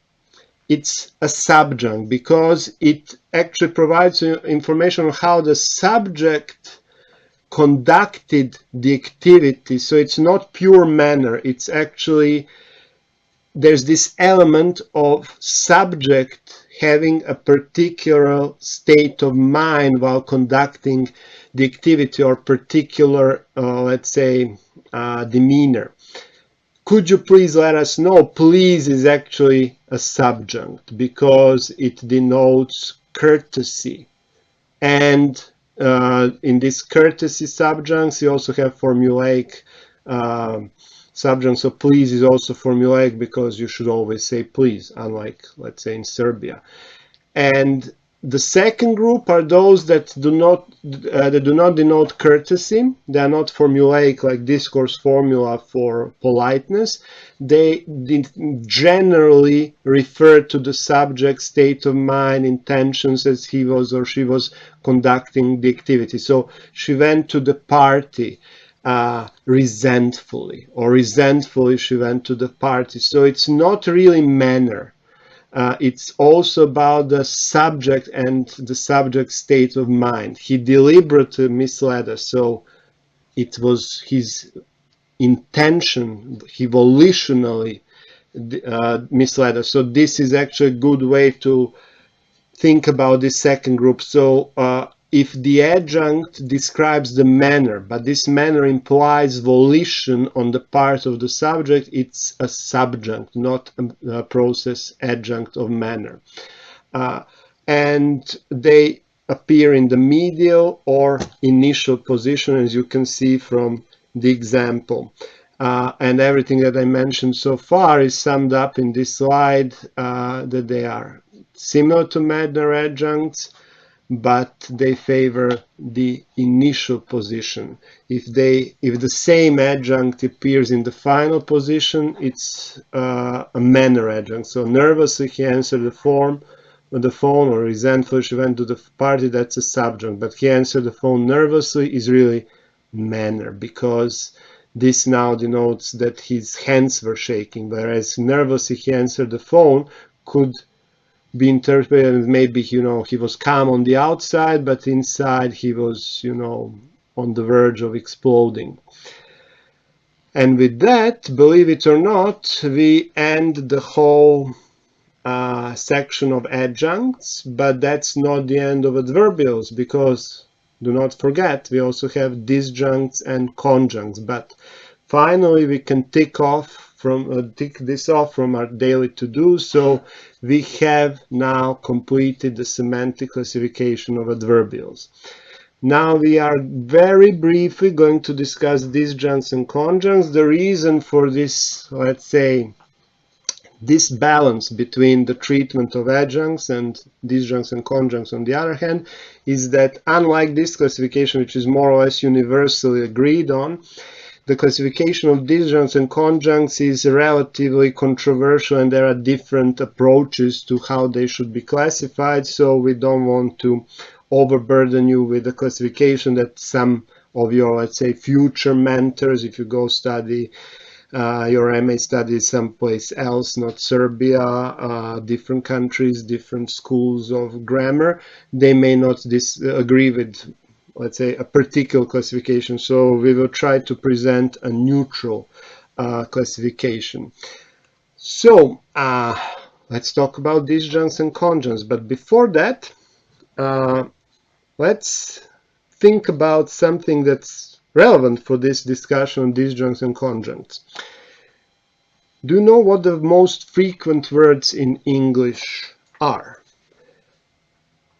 it's a subjunct, because it actually provides information on how the subject conducted the activity. So it's not pure manner, it's actually, there's this element of subject having a particular state of mind while conducting the activity, or particular, let's say, demeanor. Could you please let us know? Please is actually a subjunct because it denotes courtesy. And in this courtesy subjuncts, you also have formulaic subjuncts. So please is also formulaic because you should always say please, unlike, let's say, in Serbia. And the second group are those that do not denote courtesy. They are not formulaic like discourse formula for politeness. They generally refer to the subject state of mind, intentions as he was or she was conducting the activity. So she went to the party resentfully, or resentfully she went to the party. So it's not really manner. It's also about the subject and the subject state of mind. He deliberately misled us, so it was his intention, he volitionally misled us. So this is actually a good way to think about this second group. So if the adjunct describes the manner, but this manner implies volition on the part of the subject, it's a subjunct, not a process adjunct of manner. And they appear in the medial or initial position, as you can see from the example. And everything that I mentioned so far is summed up in this slide, that they are similar to manner adjuncts, but they favor the initial position. If the same adjunct appears in the final position, it's a manner adjunct. So nervously he answered the phone, or resentfully she went to the party, that's a subjunct. But he answered the phone nervously is really manner, because this now denotes that his hands were shaking, whereas nervously he answered the phone could be interpreted as maybe, he was calm on the outside, but inside he was, on the verge of exploding. And with that, believe it or not, we end the whole section of adjuncts, but that's not the end of adverbials, because do not forget we also have disjuncts and conjuncts. But finally we can tick this off from our daily to-do. So we have now completed the semantic classification of adverbials. Now we are very briefly going to discuss disjuncts and conjuncts. The reason for this, let's say, this balance between the treatment of adjuncts and disjuncts and conjuncts on the other hand is that, unlike this classification, which is more or less universally agreed on, the classification of disjuncts and conjuncts is relatively controversial, and there are different approaches to how they should be classified. So we don't want to overburden you with the classification that some of your, let's say, future mentors, if you go study your MA studies someplace else, not Serbia, different countries, different schools of grammar, they may not agree with, let's say, a particular classification. So we will try to present a neutral classification. So let's talk about disjuncts and conjuncts. But before that, let's think about something that's relevant for this discussion on disjuncts and conjuncts. Do you know what the most frequent words in English are?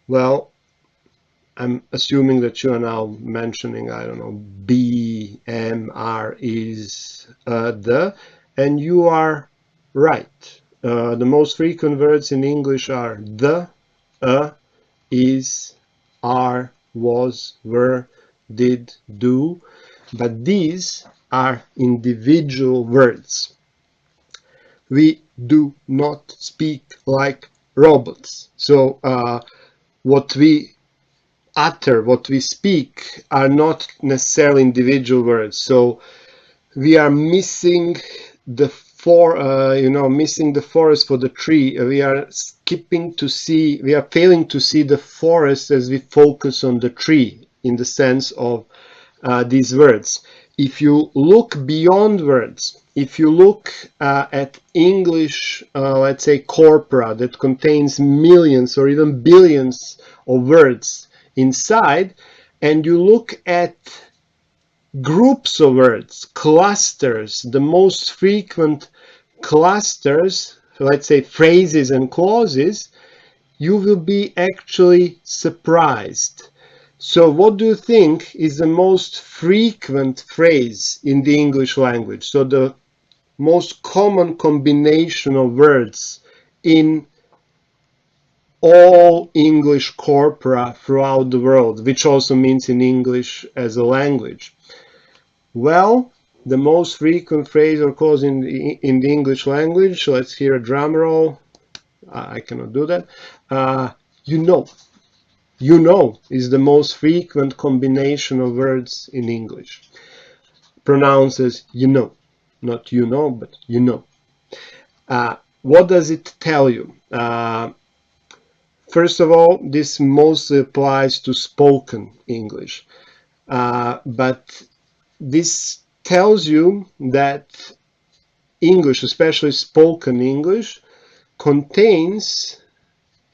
Well, I'm assuming that you are now mentioning, I don't know, be, am, are, is, the, and you are right. The most frequent words in English are the, is, are, was, were, did, do, but these are individual words. We do not speak like robots. So what we utter, what we speak, are not necessarily individual words. So we are missing the missing the forest for the tree. We are failing to see the forest as we focus on the tree, in the sense of these words. If you look beyond words, if you look at English, let's say, corpora that contains millions or even billions of words inside, and you look at groups of words, clusters, the most frequent clusters, let's say phrases and clauses, you will be actually surprised. So what do you think is the most frequent phrase in the English language? So the most common combination of words in all English corpora throughout the world, which also means in English as a language. Well, the most frequent phrase or clause in the English language, let's hear a drum roll. I cannot do that. You know. You know is the most frequent combination of words in English. Pronounced as you know. Not you know, but you know. What does it tell you? First of all, this mostly applies to spoken English. But this tells you that English, especially spoken English, contains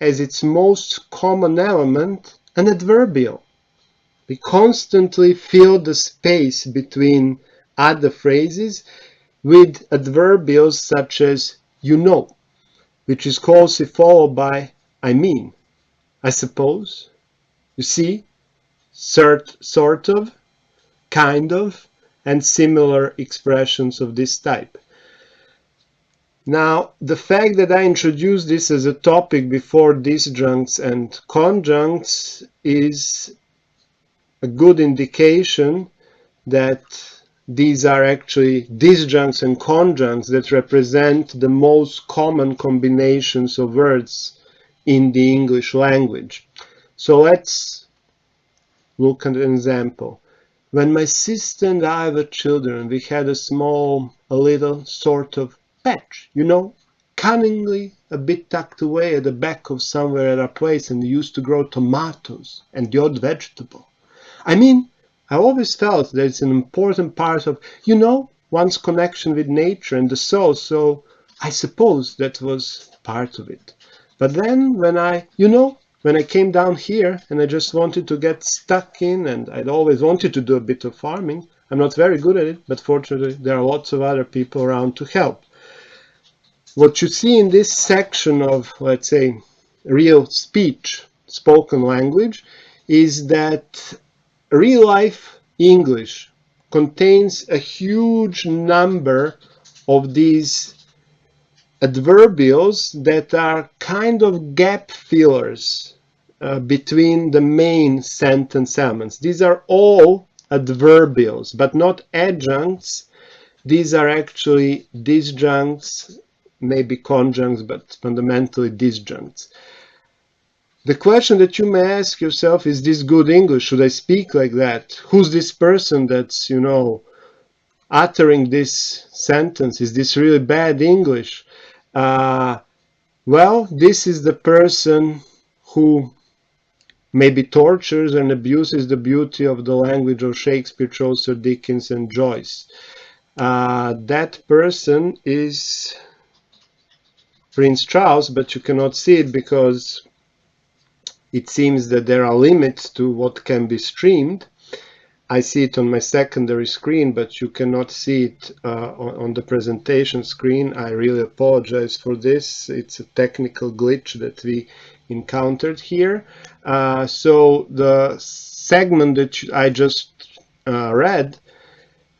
as its most common element an adverbial. We constantly fill the space between other phrases with adverbials such as you know, which is closely followed by I mean, I suppose, you see, sort of, kind of, and similar expressions of this type. Now, the fact that I introduced this as a topic before disjuncts and conjuncts is a good indication that these are actually disjuncts and conjuncts that represent the most common combinations of words in the English language. So let's look at an example. When my sister and I were children, we had a little sort of patch, you know, cunningly a bit tucked away at the back of somewhere at our place, and we used to grow tomatoes and the odd vegetable. I mean, I always felt that it's an important part of, you know, one's connection with nature and the soul. So I suppose that was part of it. But then when when I came down here and I just wanted to get stuck in, and I'd always wanted to do a bit of farming. I'm not very good at it, but fortunately there are lots of other people around to help. What you see in this section of, let's say, real speech, spoken language, is that real life English contains a huge number of these adverbials that are kind of gap fillers between the main sentence elements. These are all adverbials, but not adjuncts. These are actually disjuncts, maybe conjuncts, but fundamentally disjuncts. The question that you may ask yourself, is this good English? Should I speak like that? Who's this person that's, uttering this sentence? Is this really bad English? Well, this is the person who maybe tortures and abuses the beauty of the language of Shakespeare, Chaucer, Dickens, and Joyce. That person is Prince Charles, but you cannot see it because it seems that there are limits to what can be streamed. I see it on my secondary screen, but you cannot see it on the presentation screen. I really apologize for this. It's a technical glitch that we encountered here. So the segment that I just read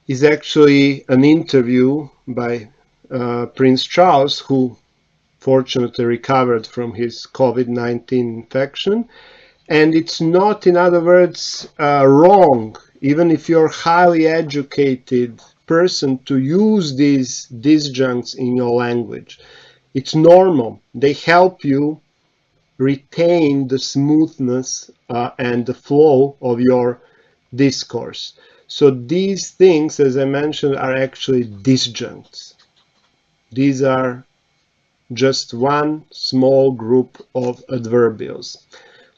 is actually an interview by Prince Charles, who fortunately recovered from his COVID-19 infection. And it's not, in other words, wrong, even if you're a highly educated person, to use these disjuncts in your language. It's normal. They help you retain the smoothness and the flow of your discourse. So these things, as I mentioned, are actually disjuncts. These are just one small group of adverbials.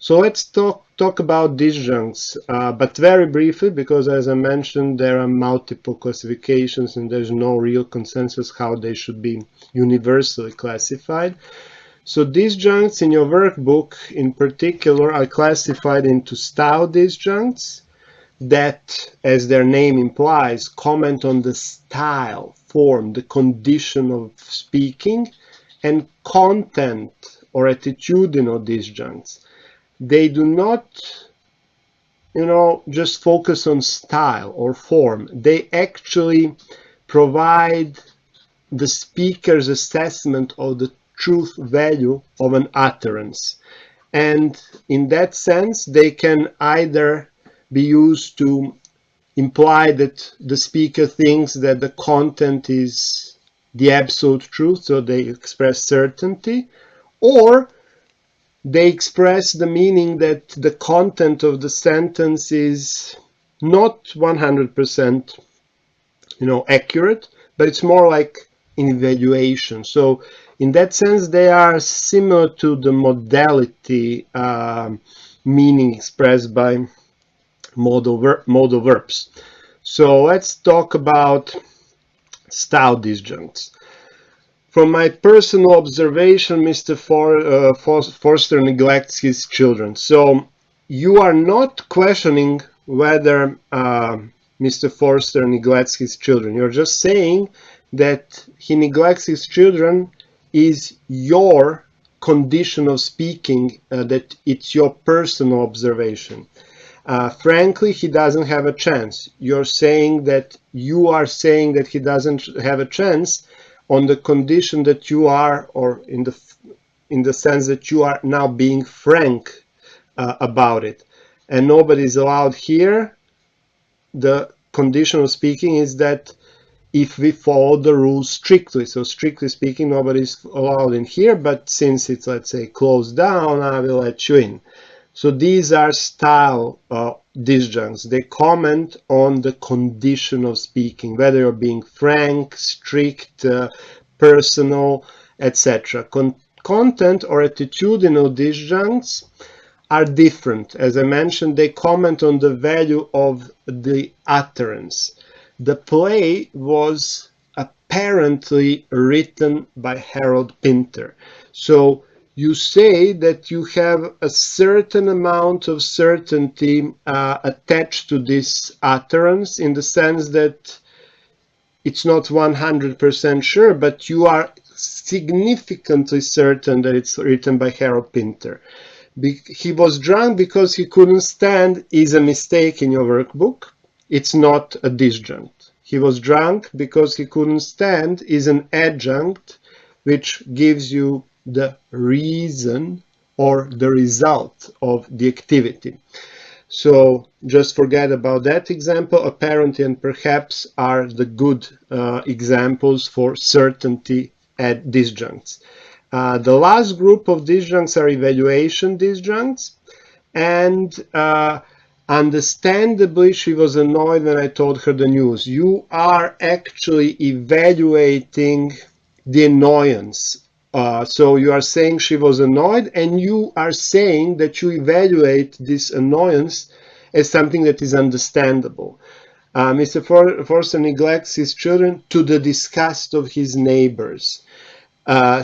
So let's talk about disjuncts, but very briefly, because as I mentioned, there are multiple classifications and there's no real consensus how they should be universally classified. So disjuncts in your workbook in particular are classified into style disjuncts that, as their name implies, comment on the style, form, the condition of speaking, and content or attitudinal disjuncts. They do not, just focus on style or form. They actually provide the speaker's assessment of the truth value of an utterance. And in that sense, they can either be used to imply that the speaker thinks that the content is the absolute truth, so they express certainty, or they express the meaning that the content of the sentence is not 100% accurate, but it's more like an evaluation. So in that sense, they are similar to the modality meaning expressed by modal verbs. So let's talk about style disjuncts. From my personal observation, Mr. Forster neglects his children. So you are not questioning whether Mr. Forster neglects his children. You're just saying that he neglects his children is your condition of speaking, that it's your personal observation. Frankly, he doesn't have a chance. You're saying that you are saying that he doesn't have a chance on the condition that you are, or in the sense that you are now being frank about it. And nobody is allowed here. The condition of speaking is that if we follow the rules strictly. So strictly speaking, nobody is allowed in here, but since it's, let's say, closed down, I will let you in. So these are style disjuncts. They comment on the condition of speaking, whether you're being frank, strict, personal, etc. Content or attitudinal disjuncts are different. As I mentioned, they comment on the value of the utterance. The play was apparently written by Harold Pinter. So you say that you have a certain amount of certainty attached to this utterance, in the sense that it's not 100% sure, but you are significantly certain that it's written by Harold Pinter. He was drunk because he couldn't stand is a mistake in your workbook. It's not a disjunct. He was drunk because he couldn't stand is an adjunct, which gives you the reason or the result of the activity. So just forget about that example. Apparently and perhaps are the good examples for certainty at disjuncts. The last group of disjuncts are evaluation disjuncts, and understandably she was annoyed when I told her the news. You are actually evaluating the annoyance. So you are saying she was annoyed, and you are saying that you evaluate this annoyance as something that is understandable. Mr. Forster neglects his children to the disgust of his neighbors.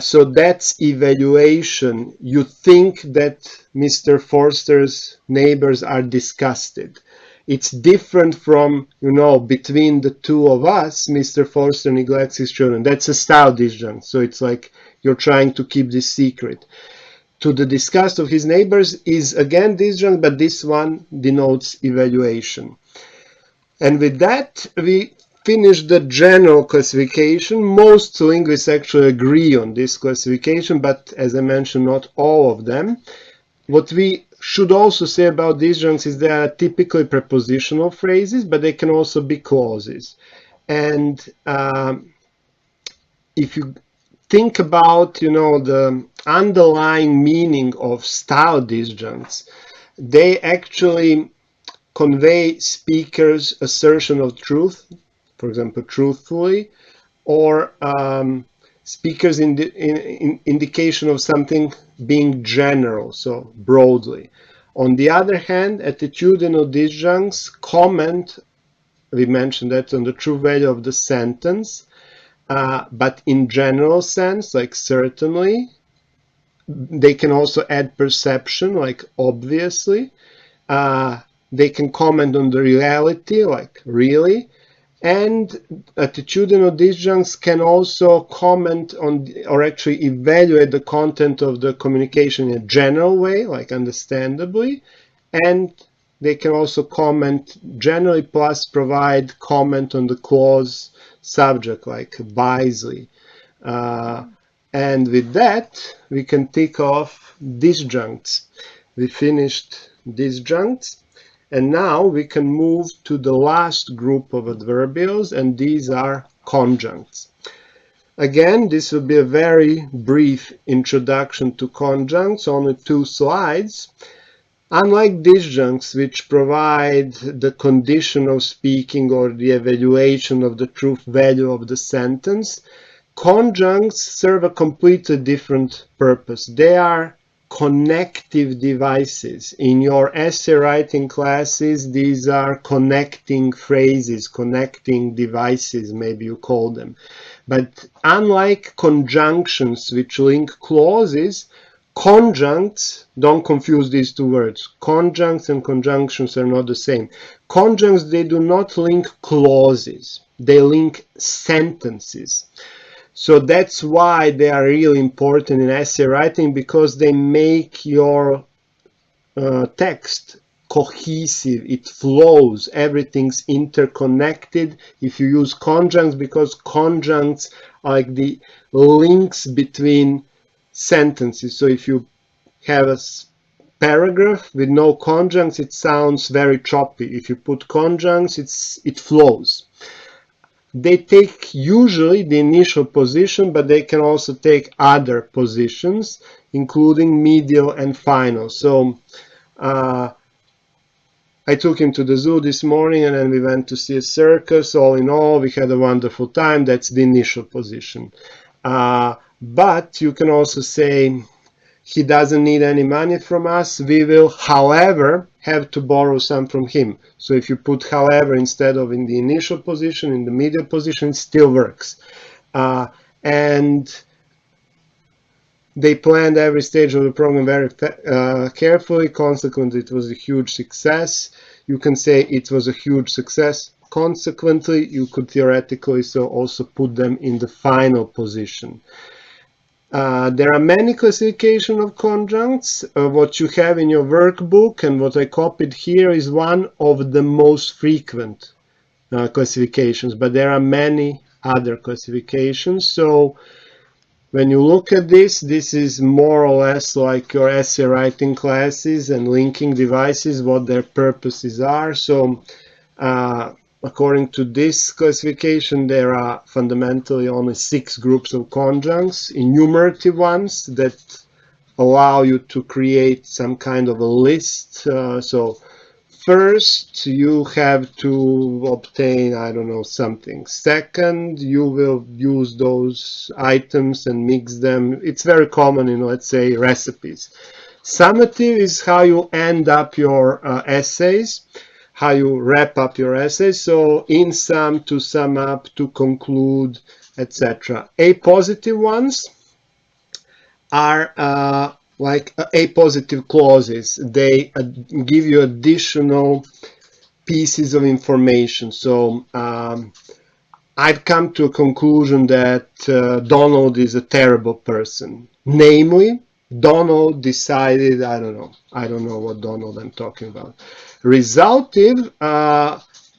So that's evaluation. You think that Mr. Forster's neighbors are disgusted. It's different from, between the two of us, Mr. Forster neglects his children. That's a style disjunct. So it's like you're trying to keep this secret. To the disgust of his neighbors is again disjunct, but this one denotes evaluation. And with that, we finish the general classification. Most linguists actually agree on this classification, but as I mentioned, not all of them. What we should also say about disjuncts is they are typically prepositional phrases, but they can also be clauses. And if you think about, the underlying meaning of style disjuncts, they actually convey speakers' assertion of truth, for example, truthfully, or speakers' indication of something being general, so broadly. On the other hand, attitudinal disjuncts comment, we mentioned that, on the true value of the sentence, but in general sense, like certainly. They can also add perception, like obviously. They can comment on the reality, like really. And attitudinal disjuncts can also comment on, or actually evaluate the content of the communication in a general way, like understandably. And they can also comment generally plus provide comment on the clause subject, like wisely. And with that, we can tick off disjuncts. We finished disjuncts. And now we can move to the last group of adverbials, and these are conjuncts. Again, this will be a very brief introduction to conjuncts, only 2 slides. Unlike disjuncts, which provide the condition of speaking or the evaluation of the truth value of the sentence, conjuncts serve a completely different purpose. They are connective devices. In your essay writing classes, these are connecting phrases, connecting devices, maybe you call them. But unlike conjunctions, which link clauses, conjuncts, don't confuse these 2 words. Conjuncts and conjunctions are not the same. Conjuncts, they do not link clauses. They link sentences. So that's why they are really important in essay writing, because they make your text cohesive, it flows, everything's interconnected if you use conjuncts, because conjuncts are like the links between sentences. So if you have a paragraph with no conjuncts, it sounds very choppy. If you put conjuncts, it flows. They take usually the initial position, but they can also take other positions, including medial and final. So I took him to the zoo this morning, and then we went to see a circus. All in all, we had a wonderful time. That's the initial position. But you can also say, he doesn't need any money from us. We will, however, have to borrow some from him. So if you put however instead of in the initial position, in the middle position, it still works. And they planned every stage of the program very carefully. Consequently, it was a huge success. You can say it was a huge success. Consequently, you could theoretically so also put them in the final position. There are many classifications of conjuncts. What you have in your workbook and what I copied here is one of the most frequent classifications, but there are many other classifications. So when you look at this is more or less like your essay writing classes and linking devices, what their purposes are. So according to this classification, there are fundamentally only 6 groups of conjuncts, enumerative ones that allow you to create some kind of a list. So first, you have to obtain, I don't know, something. Second, you will use those items and mix them. It's very common in, let's say, recipes. Summative is how you end up your essays, how you wrap up your essays. So in sum, to sum up, to conclude, etc. Apositive ones are like apositive clauses. They give you additional pieces of information. So I've come to a conclusion that Donald is a terrible person. Namely, Donald decided, I don't know what Donald I'm talking about. Resultive,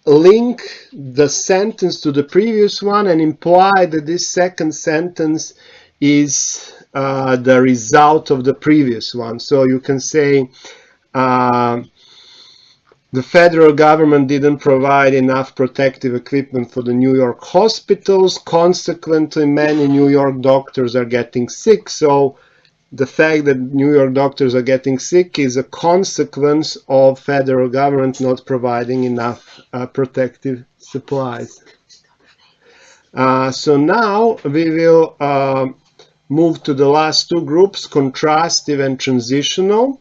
link the sentence to the previous one and imply that this second sentence is the result of the previous one. So you can say, the federal government didn't provide enough protective equipment for the New York hospitals. Consequently, many New York doctors are getting sick. So the fact that New York doctors are getting sick is a consequence of federal government not providing enough protective supplies. So now we will move to the last 2 groups, contrastive and transitional.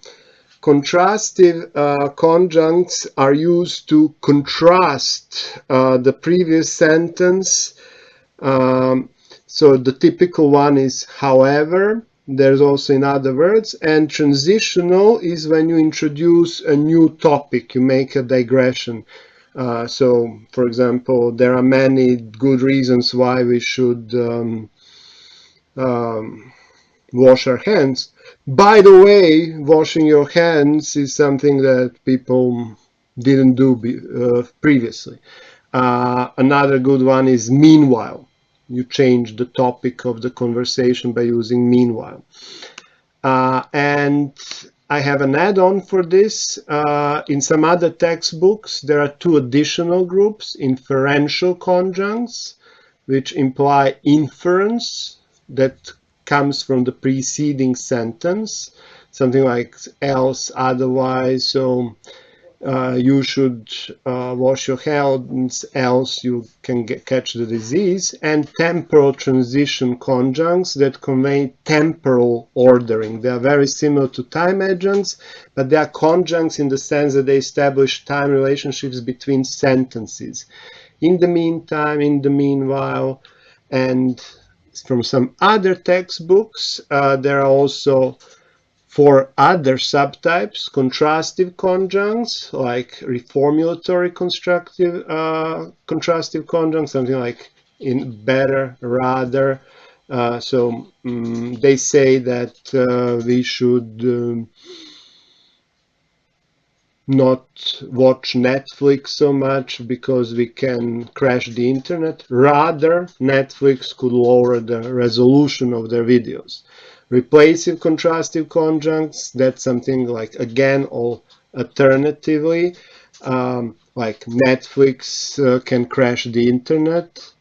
Contrastive conjuncts are used to contrast the previous sentence. So the typical one is however. There's also in other words. And transitional is when you introduce a new topic, you make a digression. So, for example, there are many good reasons why we should wash our hands. By the way, washing your hands is something that people didn't do previously. Another good one is meanwhile. You change the topic of the conversation by using meanwhile. And I have an add-on for this. In some other textbooks, there are 2 additional groups, inferential conjuncts, which imply inference that comes from the preceding sentence, something like else, otherwise. So you should wash your hands, else you can catch the disease. And temporal transition conjuncts that convey temporal ordering. They are very similar to time adjuncts, but they are conjuncts in the sense that they establish time relationships between sentences. In the meantime, in the meanwhile, and from some other textbooks, there are also 4 other subtypes, contrastive conjuncts, like reformulatory contrastive conjuncts, something like in better, rather. So they say that we should not watch Netflix so much because we can crash the internet. Rather, Netflix could lower the resolution of their videos. Replacive contrastive conjuncts, that's something like again or alternatively, like Netflix can crash the internet.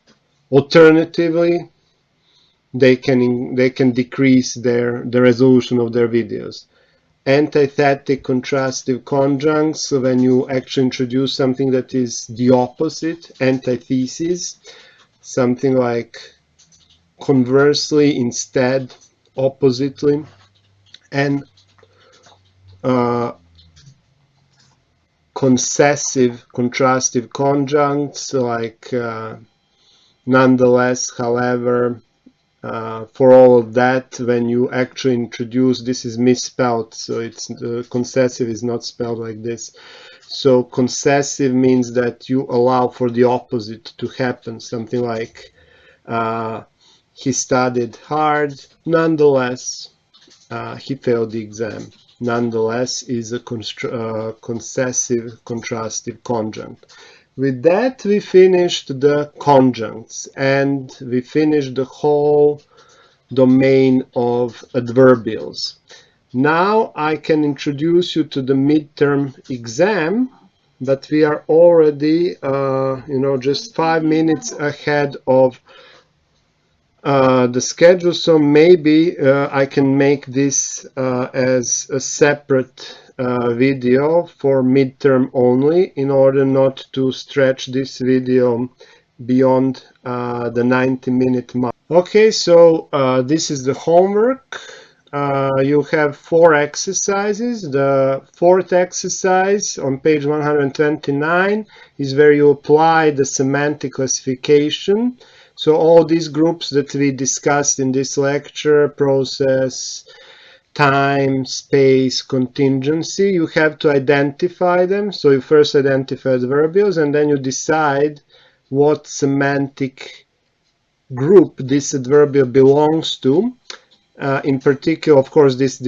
Alternatively, they can decrease the resolution of their videos. Antithetic contrastive conjuncts, so when you actually introduce something that is the opposite, antithesis, something like conversely, instead, oppositely. and concessive, contrastive conjuncts like nonetheless, however. For all of that, when you actually introduce, this is misspelled, so it's concessive is not spelled like this. So concessive means that you allow for the opposite to happen, something like he studied hard, nonetheless he failed the exam. Nonetheless is a concessive contrastive conjunct. With that, we finished the conjuncts, and we finished the whole domain of adverbials. Now I can introduce you to the midterm exam, but we are already, just 5 minutes ahead of the schedule, so maybe I can make this as a separate video for midterm only in order not to stretch this video beyond the 90-minute mark. Okay, so this is the homework. You have 4 exercises. The 4th exercise on page 129 is where you apply the semantic classification. So all these groups that we discussed in this lecture, process, time, space, contingency, you have to identify them. So you first identify adverbials and then you decide what semantic group this adverbial belongs to. In particular, of course, this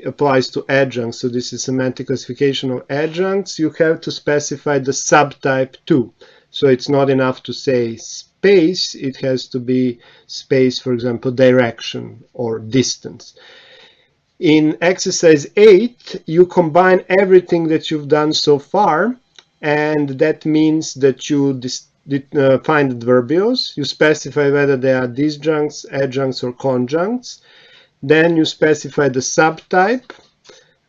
applies to adjuncts, so this is semantic classification of adjuncts. You have to specify the subtype too. So it's not enough to say space, it has to be space, for example, direction or distance. In exercise 8, you combine everything that you've done so far, and that means that you find adverbials. You specify whether they are disjuncts, adjuncts, or conjuncts. Then you specify the subtype,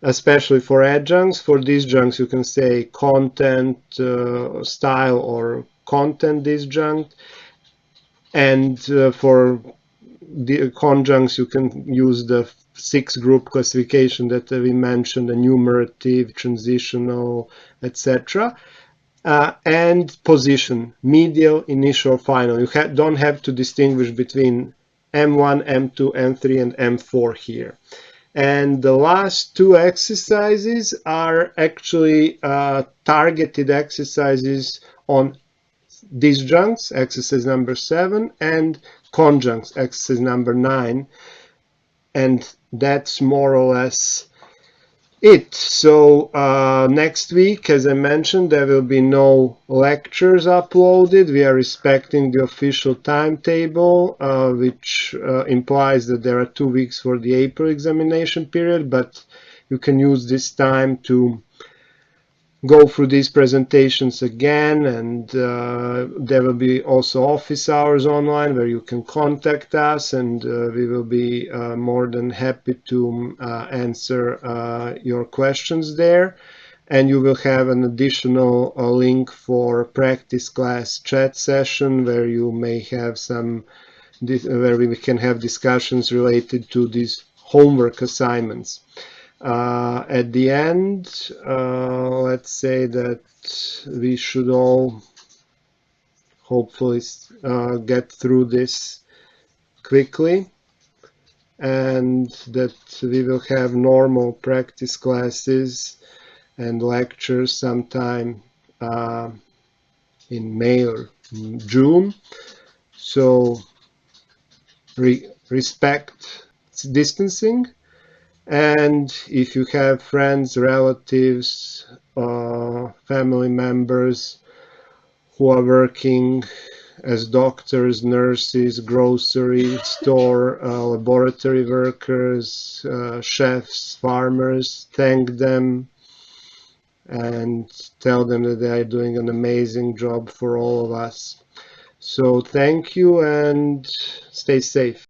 especially for adjuncts. For disjuncts, you can say content, style, or content disjunct. And for the conjuncts, you can use the 6-group classification that we mentioned, enumerative, transitional, etc. And position, medial, initial, final. You don't have to distinguish between M1, M2, M3, and M4 here. And the last 2 exercises are actually targeted exercises on disjuncts, exercise number 7, and conjuncts, exercise number 9. And that's more or less it. So next week, as I mentioned, there will be no lectures uploaded. We are respecting the official timetable, which implies that there are 2 weeks for the April examination period, but you can use this time to go through these presentations again, and there will be also office hours online where you can contact us, and we will be more than happy to answer your questions there. And you will have an additional link for practice class chat session where you may have where we can have discussions related to these homework assignments. At the end, let's say that we should all hopefully get through this quickly, and that we will have normal practice classes and lectures sometime in May or June. So respect distancing. And if you have friends, relatives, family members who are working as doctors, nurses, grocery store, laboratory workers, chefs, farmers, thank them and tell them that they are doing an amazing job for all of us. So thank you and stay safe.